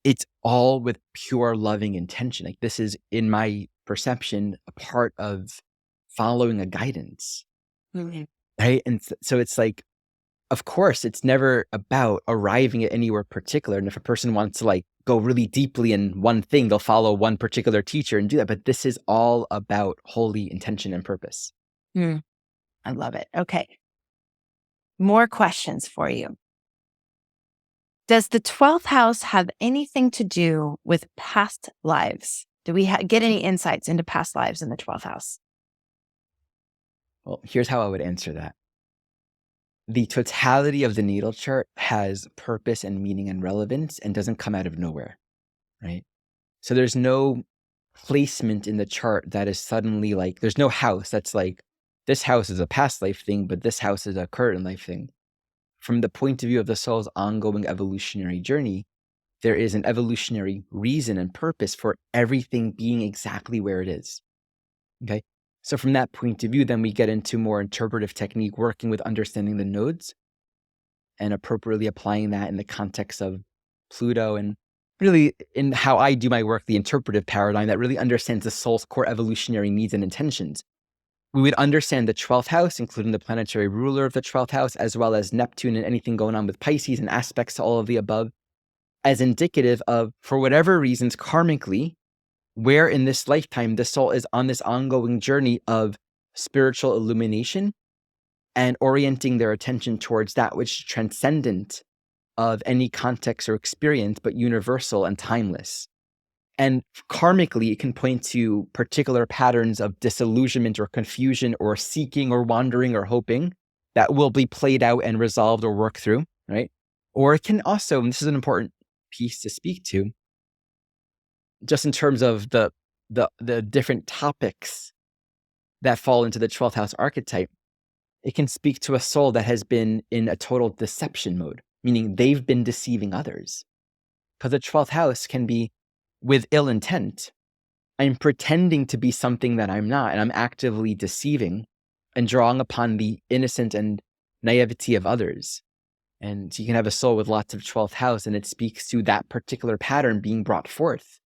A: It's all with pure loving intention. This is, in my perception, a part of following a guidance.
C: Mm-hmm.
A: Right. And so it's of course, it's never about arriving at anywhere particular. And if a person wants to go really deeply in one thing, they'll follow one particular teacher and do that. But this is all about holy intention and purpose.
C: I love it. Okay. More questions for you. Does the 12th house have anything to do with past lives? Do we get any insights into past lives in the 12th house?
A: Well, here's how I would answer that. The totality of the natal chart has purpose and meaning and relevance and doesn't come out of nowhere, right? So there's no placement in the chart that is suddenly there's no house that's this house is a past life thing, but this house is a current life thing. From the point of view of the soul's ongoing evolutionary journey, there is an evolutionary reason and purpose for everything being exactly where it is. Okay. So from that point of view, then we get into more interpretive technique, working with understanding the nodes and appropriately applying that in the context of Pluto, and really in how I do my work, the interpretive paradigm that really understands the soul's core evolutionary needs and intentions. We would understand the 12th house, including the planetary ruler of the 12th house, as well as Neptune and anything going on with Pisces and aspects to all of the above, as indicative of, for whatever reasons, karmically, where in this lifetime the soul is on this ongoing journey of spiritual illumination and orienting their attention towards that which is transcendent of any context or experience, but universal and timeless. And karmically, it can point to particular patterns of disillusionment or confusion or seeking or wandering or hoping that will be played out and resolved or worked through, right? Or it can also, and this is an important piece to speak to, just in terms of the different topics that fall into the 12th house archetype, it can speak to a soul that has been in a total deception mode, meaning they've been deceiving others. Because the 12th house can be with ill intent. I'm pretending to be something that I'm not, and I'm actively deceiving and drawing upon the innocence and naivety of others. And so you can have a soul with lots of 12th house, and it speaks to that particular pattern being brought forth.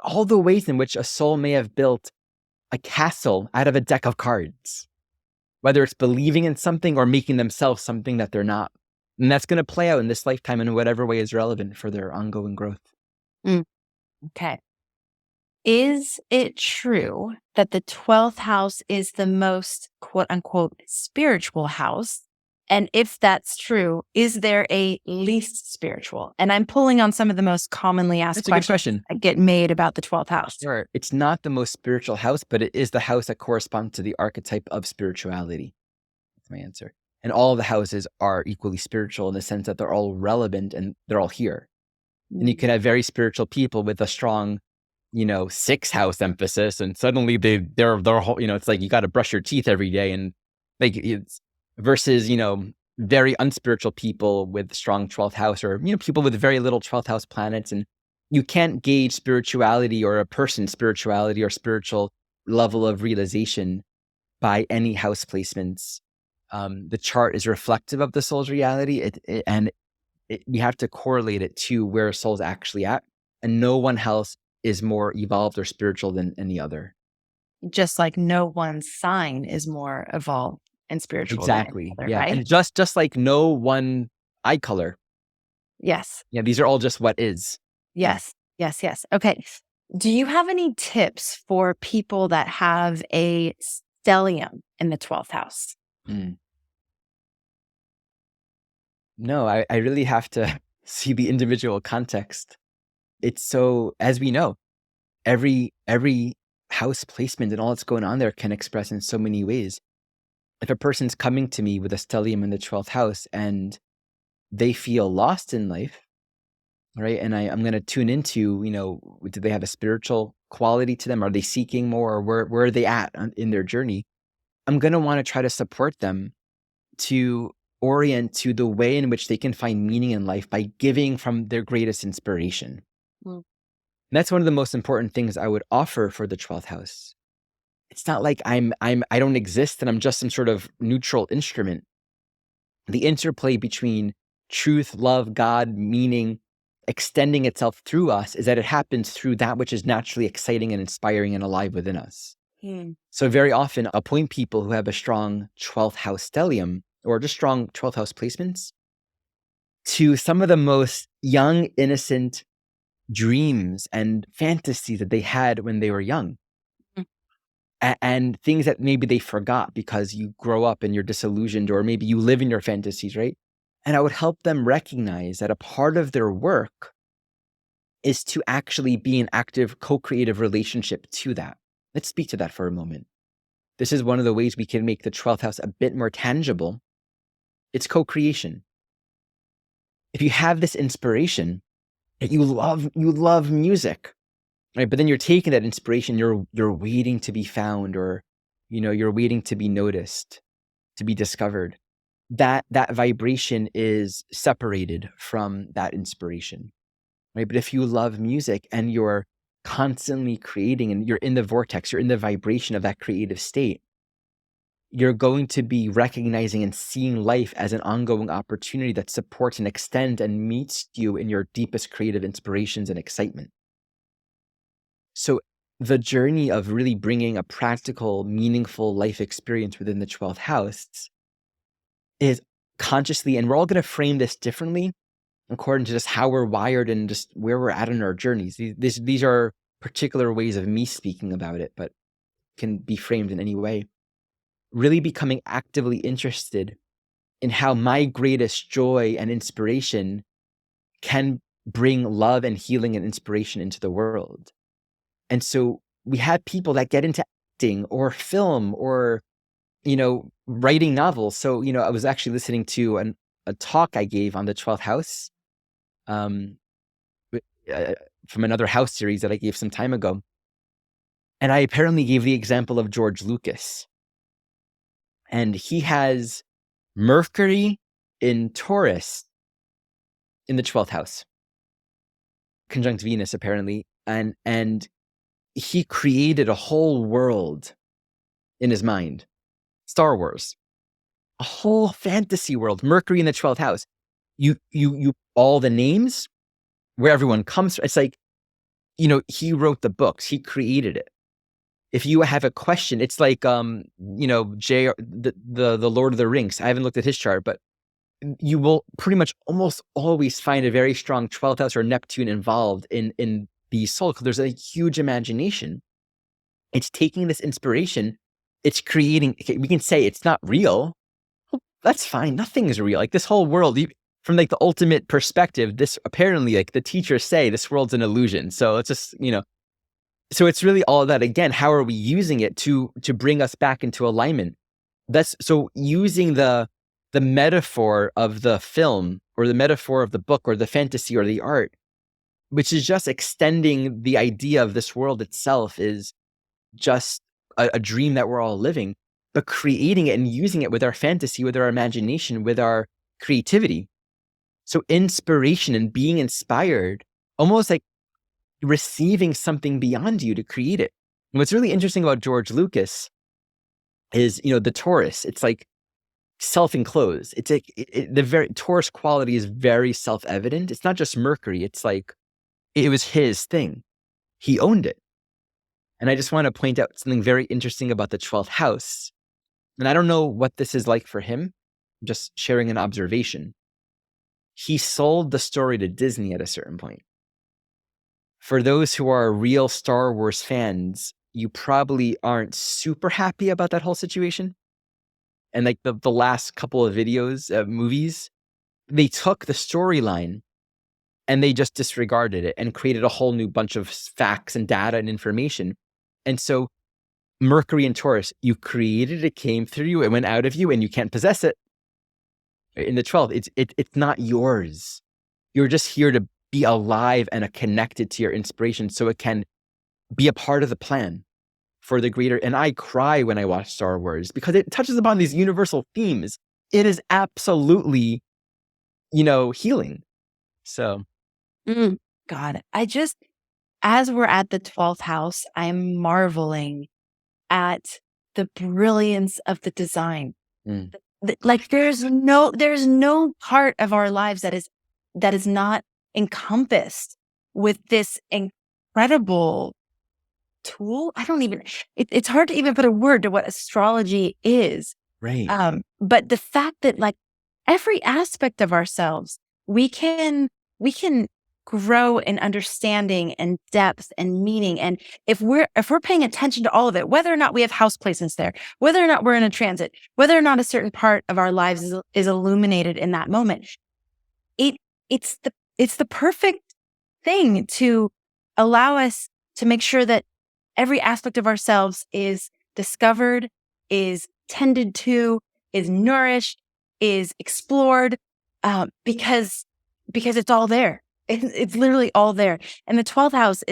A: All the ways in which a soul may have built a castle out of a deck of cards, whether it's believing in something or making themselves something that they're not. And that's going to play out in this lifetime in whatever way is relevant for their ongoing growth.
C: Okay. Is it true that the 12th house is the most quote unquote spiritual house? And if that's true, is there a least spiritual? And I'm pulling on some of the most commonly asked
A: That's a good
C: questions
A: question.
C: that get made about the 12th house.
A: Sure. It's not the most spiritual house, but it is the house that corresponds to the archetype of spirituality. That's my answer. And all the houses are equally spiritual in the sense that they're all relevant and they're all here. And you can have very spiritual people with a strong, 6th house emphasis, and suddenly they're whole, it's like you got to brush your teeth every day, and like it's versus very unspiritual people with strong 12th house, or people with very little 12th house planets, and you can't gauge spirituality or a person's spirituality or spiritual level of realization by any house placements. The chart is reflective of the soul's reality, you have to correlate it to where a soul's actually at, and no one house is more evolved or spiritual than any other.
C: Just like no one sign is more evolved and spiritual.
A: Exactly.
C: Than another,
A: Yeah.
C: right?
A: And just like no one eye color.
C: Yes.
A: Yeah. These are all just what is.
C: Yes. Yes. Yes. Okay. Do you have any tips for people that have a stellium in the 12th house?
A: No, I really have to see the individual context. It's so, as we know, every house placement and all that's going on there can express in so many ways. If a person's coming to me with a stellium in the 12th house and they feel lost in life, right? And I'm going to tune into, do they have a spiritual quality to them? Are they seeking more? Or where are they at in their journey? I'm going to want to try to support them to orient to the way in which they can find meaning in life by giving from their greatest inspiration. And that's one of the most important things I would offer for the 12th house. It's not like I don't exist and I'm just some sort of neutral instrument. The interplay between truth, love, God, meaning, extending itself through us is that it happens through that which is naturally exciting and inspiring and alive within us. So very often I'll point people who have a strong 12th house stellium or just strong 12th house placements to some of the most young, innocent dreams and fantasies that they had when they were young. And things that maybe they forgot because you grow up and you're disillusioned, or maybe you live in your fantasies, right? And I would help them recognize that a part of their work is to actually be an active co-creative relationship to that. Let's speak to that for a moment. This is one of the ways we can make the 12th house a bit more tangible. It's co-creation. If you have this inspiration that you love music, right? But then you're taking that inspiration, you're waiting to be found, or you're waiting to be noticed, to be discovered. That vibration is separated from that inspiration, right? But if you love music and you're constantly creating and you're in the vortex, you're in the vibration of that creative state, you're going to be recognizing and seeing life as an ongoing opportunity that supports and extends and meets you in your deepest creative inspirations and excitement. So the journey of really bringing a practical, meaningful life experience within the 12th house is consciously, and we're all going to frame this differently according to just how we're wired and just where we're at in our journeys. These are particular ways of me speaking about it, but can be framed in any way. Really becoming actively interested in how my greatest joy and inspiration can bring love and healing and inspiration into the world. And so we have people that get into acting or film or, writing novels. So, I was actually listening to a talk I gave on the 12th house from another house series that I gave some time ago. And I apparently gave the example of George Lucas. And he has Mercury in Taurus in the 12th house, conjunct Venus, apparently. And he created a whole world in his mind. Star Wars, a whole fantasy world, Mercury in the 12th house. You all the names, where everyone comes from. It's like, he wrote the books, he created it. If you have a question, it's like, the Lord of the Rings. I haven't looked at his chart, but you will pretty much almost always find a very strong 12th house or Neptune involved in the soul, because there's a huge imagination. It's taking this inspiration, it's creating, okay, we can say it's not real. Well, that's fine. Nothing is real. Like this whole world, from like the ultimate perspective, this apparently, like the teachers say, this world's an illusion. So it's just, so it's really all that. Again, how are we using it to bring us back into alignment? That's so using the metaphor of the film or the metaphor of the book or the fantasy or the art, which is just extending the idea of this world itself is just a dream that we're all living, but creating it and using it with our fantasy, with our imagination, with our creativity. So inspiration and being inspired, almost like receiving something beyond you to create it. And what's really interesting about George Lucas is, the Taurus, it's like self-enclosed. It's like the very Taurus quality is very self-evident. It's not just Mercury. It's like, it was his thing. He owned it. And I just want to point out something very interesting about the 12th house. And I don't know what this is like for him. I'm just sharing an observation. He sold the story to Disney at a certain point. For those who are real Star Wars fans, you probably aren't super happy about that whole situation. And like the last couple of videos, movies, they took the storyline and they just disregarded it and created a whole new bunch of facts and data and information. And so Mercury and Taurus, you created, it came through you, it went out of you, and you can't possess it. In the 12th, it's not yours. You're just here to be alive and connected to your inspiration so it can be a part of the plan for the greater. And I cry when I watch Star Wars because it touches upon these universal themes. It is absolutely, healing. So.
C: God, as we're at the 12th house, I'm marveling at the brilliance of the design. Like there's no part of our lives that is not encompassed with this incredible tool. It's hard to even put a word to what astrology is.
A: Right.
C: But the fact that like every aspect of ourselves, we can grow in understanding and depth and meaning. And if we're paying attention to all of it, whether or not we have house placements there, whether or not we're in a transit, whether or not a certain part of our lives is illuminated in that moment, it's the perfect thing to allow us to make sure that every aspect of ourselves is discovered, is tended to, is nourished, is explored, because it's all there. It's literally all there. And the 12th house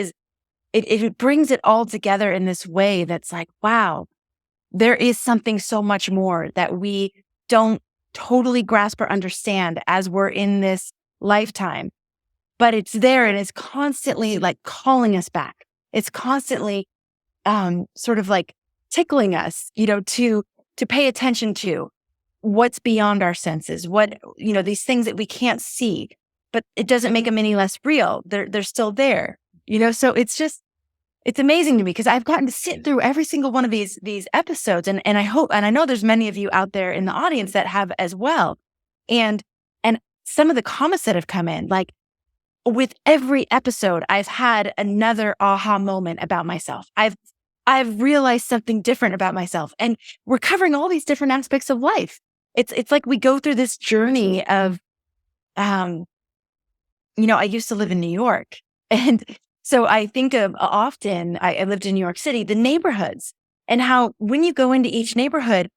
C: it brings it all together in this way that's like, wow, there is something so much more that we don't totally grasp or understand as we're in this lifetime. But it's there and it's constantly like calling us back. It's constantly sort of like tickling us, to pay attention to what's beyond our senses, these things that we can't see. But it doesn't make them any less real. They're still there, So it's amazing to me because I've gotten to sit through every single one of these episodes, and I hope, and I know there's many of you out there in the audience that have as well, and some of the comments that have come in, like with every episode, I've had another aha moment about myself. I've realized something different about myself, and we're covering all these different aspects of life. It's like we go through this journey of, I used to live in New York. And so I think of often, I lived in New York City, the neighborhoods, and how when you go into each neighborhood,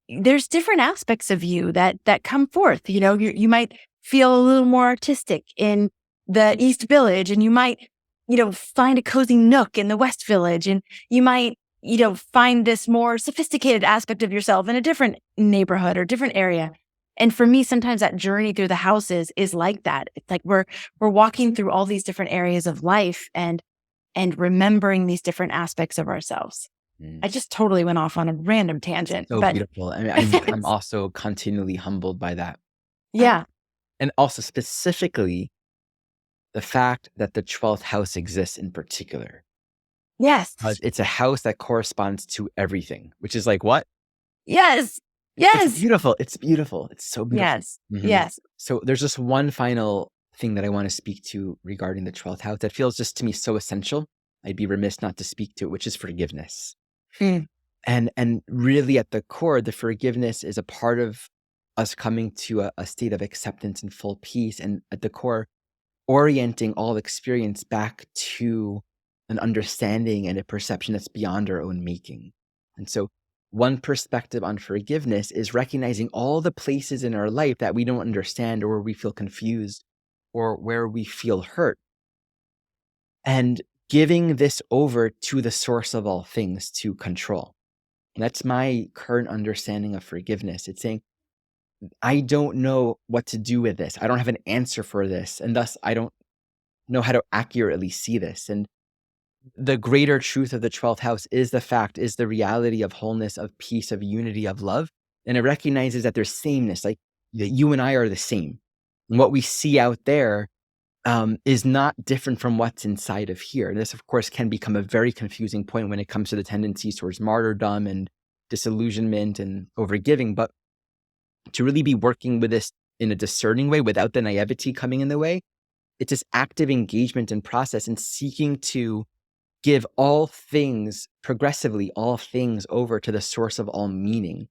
C: there's different aspects of you that come forth. You might feel a little more artistic in the East Village, and you might, find a cozy nook in the West Village, and you might, find this more sophisticated aspect of yourself in a different neighborhood or different area. And for me, sometimes that journey through the houses is like that. It's like we're walking through all these different areas of life and remembering these different aspects of ourselves. I just totally went off on a random tangent.
A: So beautiful. I mean, I'm also continually humbled by that.
C: Yeah.
A: And also specifically the fact that the 12th house exists in particular.
C: Yes.
A: It's a house that corresponds to everything, which is like what?
C: Yes.
A: It's beautiful. It's beautiful. It's so beautiful.
C: Yes. Yes.
A: So there's just one final thing that I want to speak to regarding the 12th house that feels just to me so essential. I'd be remiss not to speak to it, which is forgiveness. And really at the core, the forgiveness is a part of us coming to a state of acceptance and full peace. And at the core, orienting all experience back to an understanding and a perception that's beyond our own making. And so one perspective on forgiveness is recognizing all the places in our life that we don't understand or where we feel confused or where we feel hurt. And giving this over to the source of all things to control. And that's my current understanding of forgiveness. It's saying, I don't know what to do with this. I don't have an answer for this. And thus, I don't know how to accurately see this. And the greater truth of the 12th house is the reality of wholeness, of peace, of unity, of love. And it recognizes that there's sameness, like that you and I are the same. And what we see out there is not different from what's inside of here. And this, of course, can become a very confusing point when it comes to the tendencies towards martyrdom and disillusionment and overgiving. But to really be working with this in a discerning way without the naivety coming in the way, it's this active engagement and process and seeking to give all things, progressively, all things over to the source of all meaning.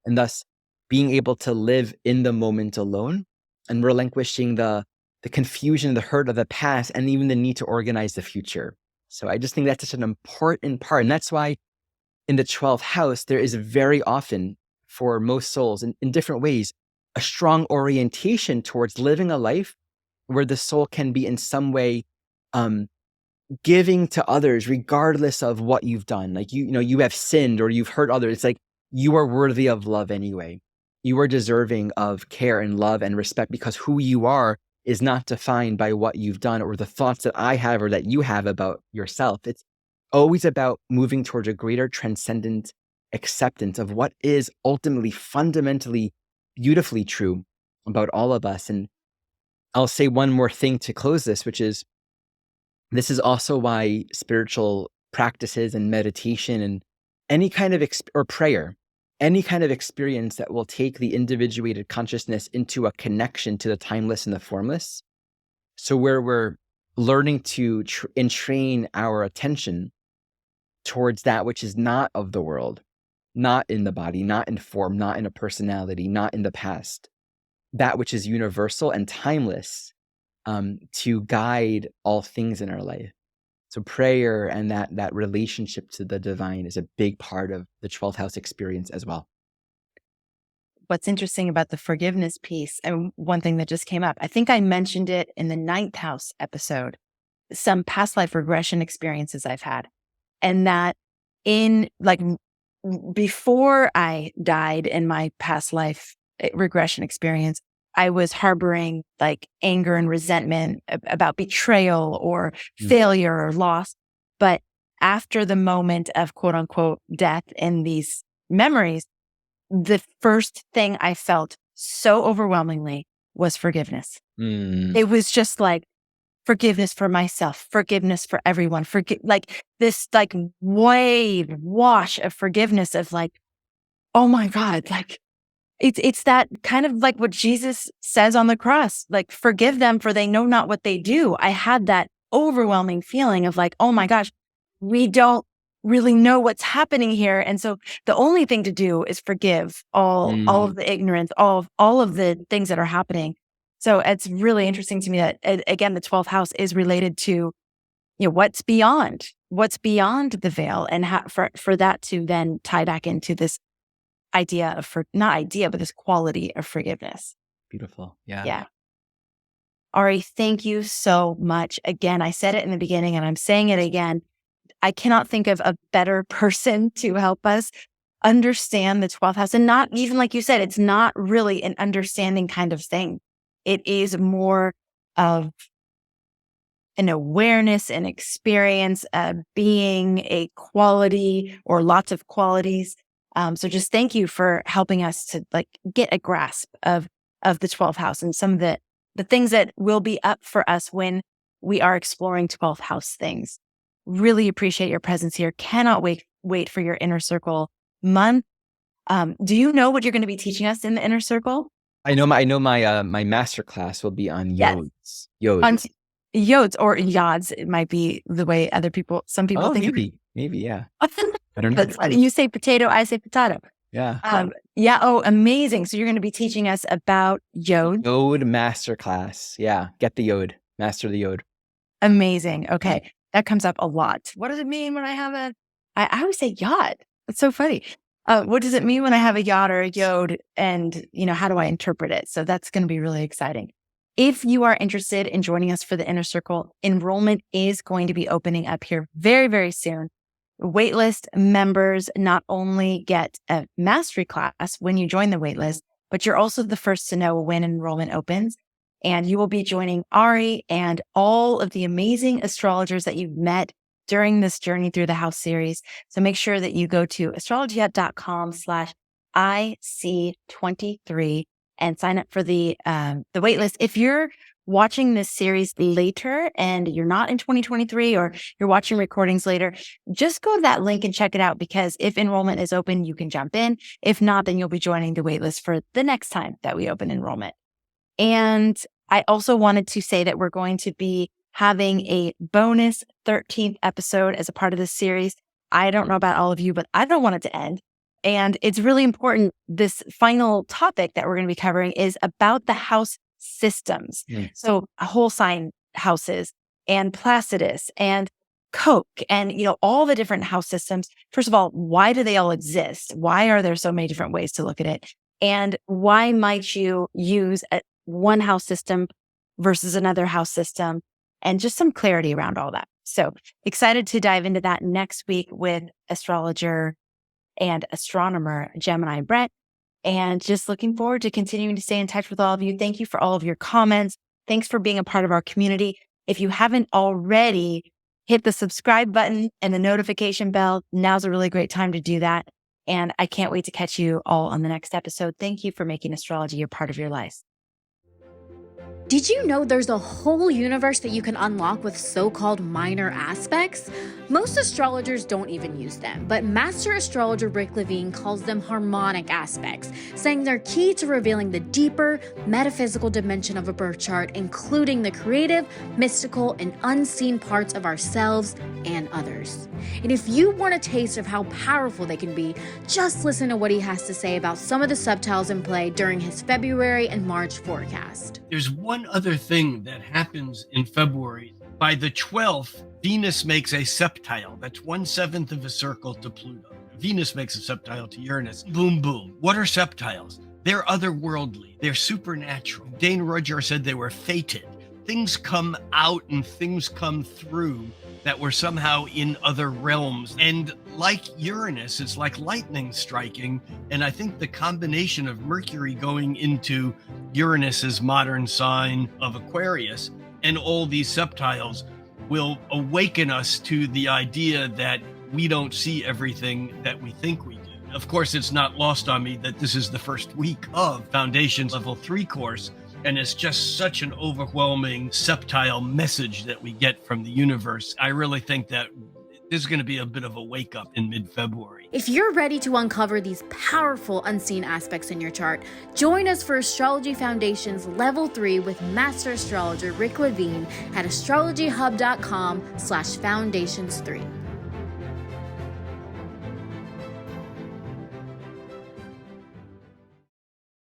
A: And thus being able to live in the moment alone and relinquishing the confusion, the hurt of the past, and even the need to organize the future. So I just think that's such an important part. And that's why in the 12th house, there is very often, for most souls in different ways, a strong orientation towards living a life where the soul can be in some way giving to others regardless of what you've done. Like you have sinned or you've hurt others. It's like you are worthy of love anyway. You are deserving of care and love and respect because who you are is not defined by what you've done or the thoughts that I have or that you have about yourself. It's always about moving towards a greater transcendent acceptance of what is ultimately, fundamentally, beautifully true about all of us. And I'll say one more thing to close this, which is this is also why spiritual practices and meditation and any kind of or prayer, any kind of experience that will take the individuated consciousness into a connection to the timeless and the formless. So where we're learning to entrain our attention towards that which is not of the world, not in the body, not in form, not in a personality, not in the past, that which is universal and timeless, to guide all things in our life. So prayer and that relationship to the divine is a big part of the 12th house experience as well.
C: What's interesting about the forgiveness piece, and one thing that just came up, I think I mentioned it in the 9th house episode, some past life regression experiences I've had. And that before I died in my past life regression experience, I was harboring like anger and resentment about betrayal or failure or loss. But after the moment of quote unquote death in these memories, the first thing I felt so overwhelmingly was forgiveness. It was just like forgiveness for myself, forgiveness for everyone, like this like wash of forgiveness of like, oh my God, like it's that kind of like what Jesus says on the cross, like forgive them for they know not what they do. I had that overwhelming feeling of like, oh my gosh, we don't really know what's happening here. And so the only thing to do is forgive all of the ignorance, all of the things that are happening. So it's really interesting to me that, again, the 12th house is related to, what's beyond the veil, and for that to then tie back into this idea of, but this quality of forgiveness.
A: Beautiful. Yeah.
C: Yeah. Ari, thank you so much. Again, I said it in the beginning and I'm saying it again. I cannot think of a better person to help us understand the 12th house. And not even, like you said, it's not really an understanding kind of thing. It is more of an awareness, an experience, being, a quality or lots of qualities. So just thank you for helping us to like get a grasp of the 12th house and some of the things that will be up for us when we are exploring 12th house things. Really appreciate your presence here. Cannot wait for your Inner Circle month. Do you know what you're going to be teaching us in the Inner Circle?
A: I know my master class will be on
C: Yes.
A: yods. Yods.
C: On yods or yods, it might be the way some people think.
A: Maybe, yeah. I don't know.
C: That's funny. You say potato, I say potato.
A: Yeah.
C: Yeah. Oh, amazing. So you're going to be teaching us about yod.
A: Yod master class. Yeah. Get the yod. Master the yod.
C: Amazing. Okay. That comes up a lot. What does it mean when I have I always say yod. It's so funny. What does it mean when I have a yod or a yod? And, how do I interpret it? So that's going to be really exciting. If you are interested in joining us for the Inner Circle, enrollment is going to be opening up here very, very soon. Waitlist members not only get a mastery class when you join the waitlist, but you're also the first to know when enrollment opens. And you will be joining Ari and all of the amazing astrologers that you've met during this journey through the house series. So make sure that you go to astrology.com/IC23 and sign up for the waitlist. If you're watching this series later and you're not in 2023 or you're watching recordings later, just go to that link and check it out, because if enrollment is open, you can jump in. If not, then you'll be joining the waitlist for the next time that we open enrollment. And I also wanted to say that we're going to be having a bonus 13th episode as a part of this series. I don't know about all of you, but I don't want it to end. And it's really important. This final topic that we're going to be covering is about the house systems. So whole sign houses and Placidus and Coke and, all the different house systems. First of all, why do they all exist? Why are there so many different ways to look at it? And why might you use one house system versus another house system? And just some clarity around all that. So excited to dive into that next week with astrologer and astronomer Gemini Brett. And just looking forward to continuing to stay in touch with all of you. Thank you for all of your comments. Thanks for being a part of our community. If you haven't already, hit the subscribe button and the notification bell. Now's a really great time to do that. And I can't wait to catch you all on the next episode. Thank you for making astrology a part of your life.
D: Did you know there's a whole universe that you can unlock with so-called minor aspects? Most astrologers don't even use them, but Master Astrologer Rick Levine calls them harmonic aspects, saying they're key to revealing the deeper, metaphysical dimension of a birth chart, including the creative, mystical, and unseen parts of ourselves and others. And if you want a taste of how powerful they can be, just listen to what he has to say about some of the subtiles in play during his February and March forecast.
E: There's one other thing that happens in February. By the 12th, Venus makes a septile. That's 1/7 of a circle to Pluto. Venus makes a septile to Uranus. Boom, boom. What are septiles? They're otherworldly. They're supernatural. Dane Rudhyar said they were fated. Things come out and things come through that were somehow in other realms. And like Uranus, it's like lightning striking. And I think the combination of Mercury going into Uranus's modern sign of Aquarius and all these septiles will awaken us to the idea that we don't see everything that we think we do. Of course, it's not lost on me that this is the first week of Foundations Level 3 course. And it's just such an overwhelming septile message that we get from the universe. I really think that this is going to be a bit of a wake up in mid-February.
D: If you're ready to uncover these powerful unseen aspects in your chart, join us for Astrology Foundations Level 3 with Master Astrologer Rick Levine at astrologyhub.com/foundations3.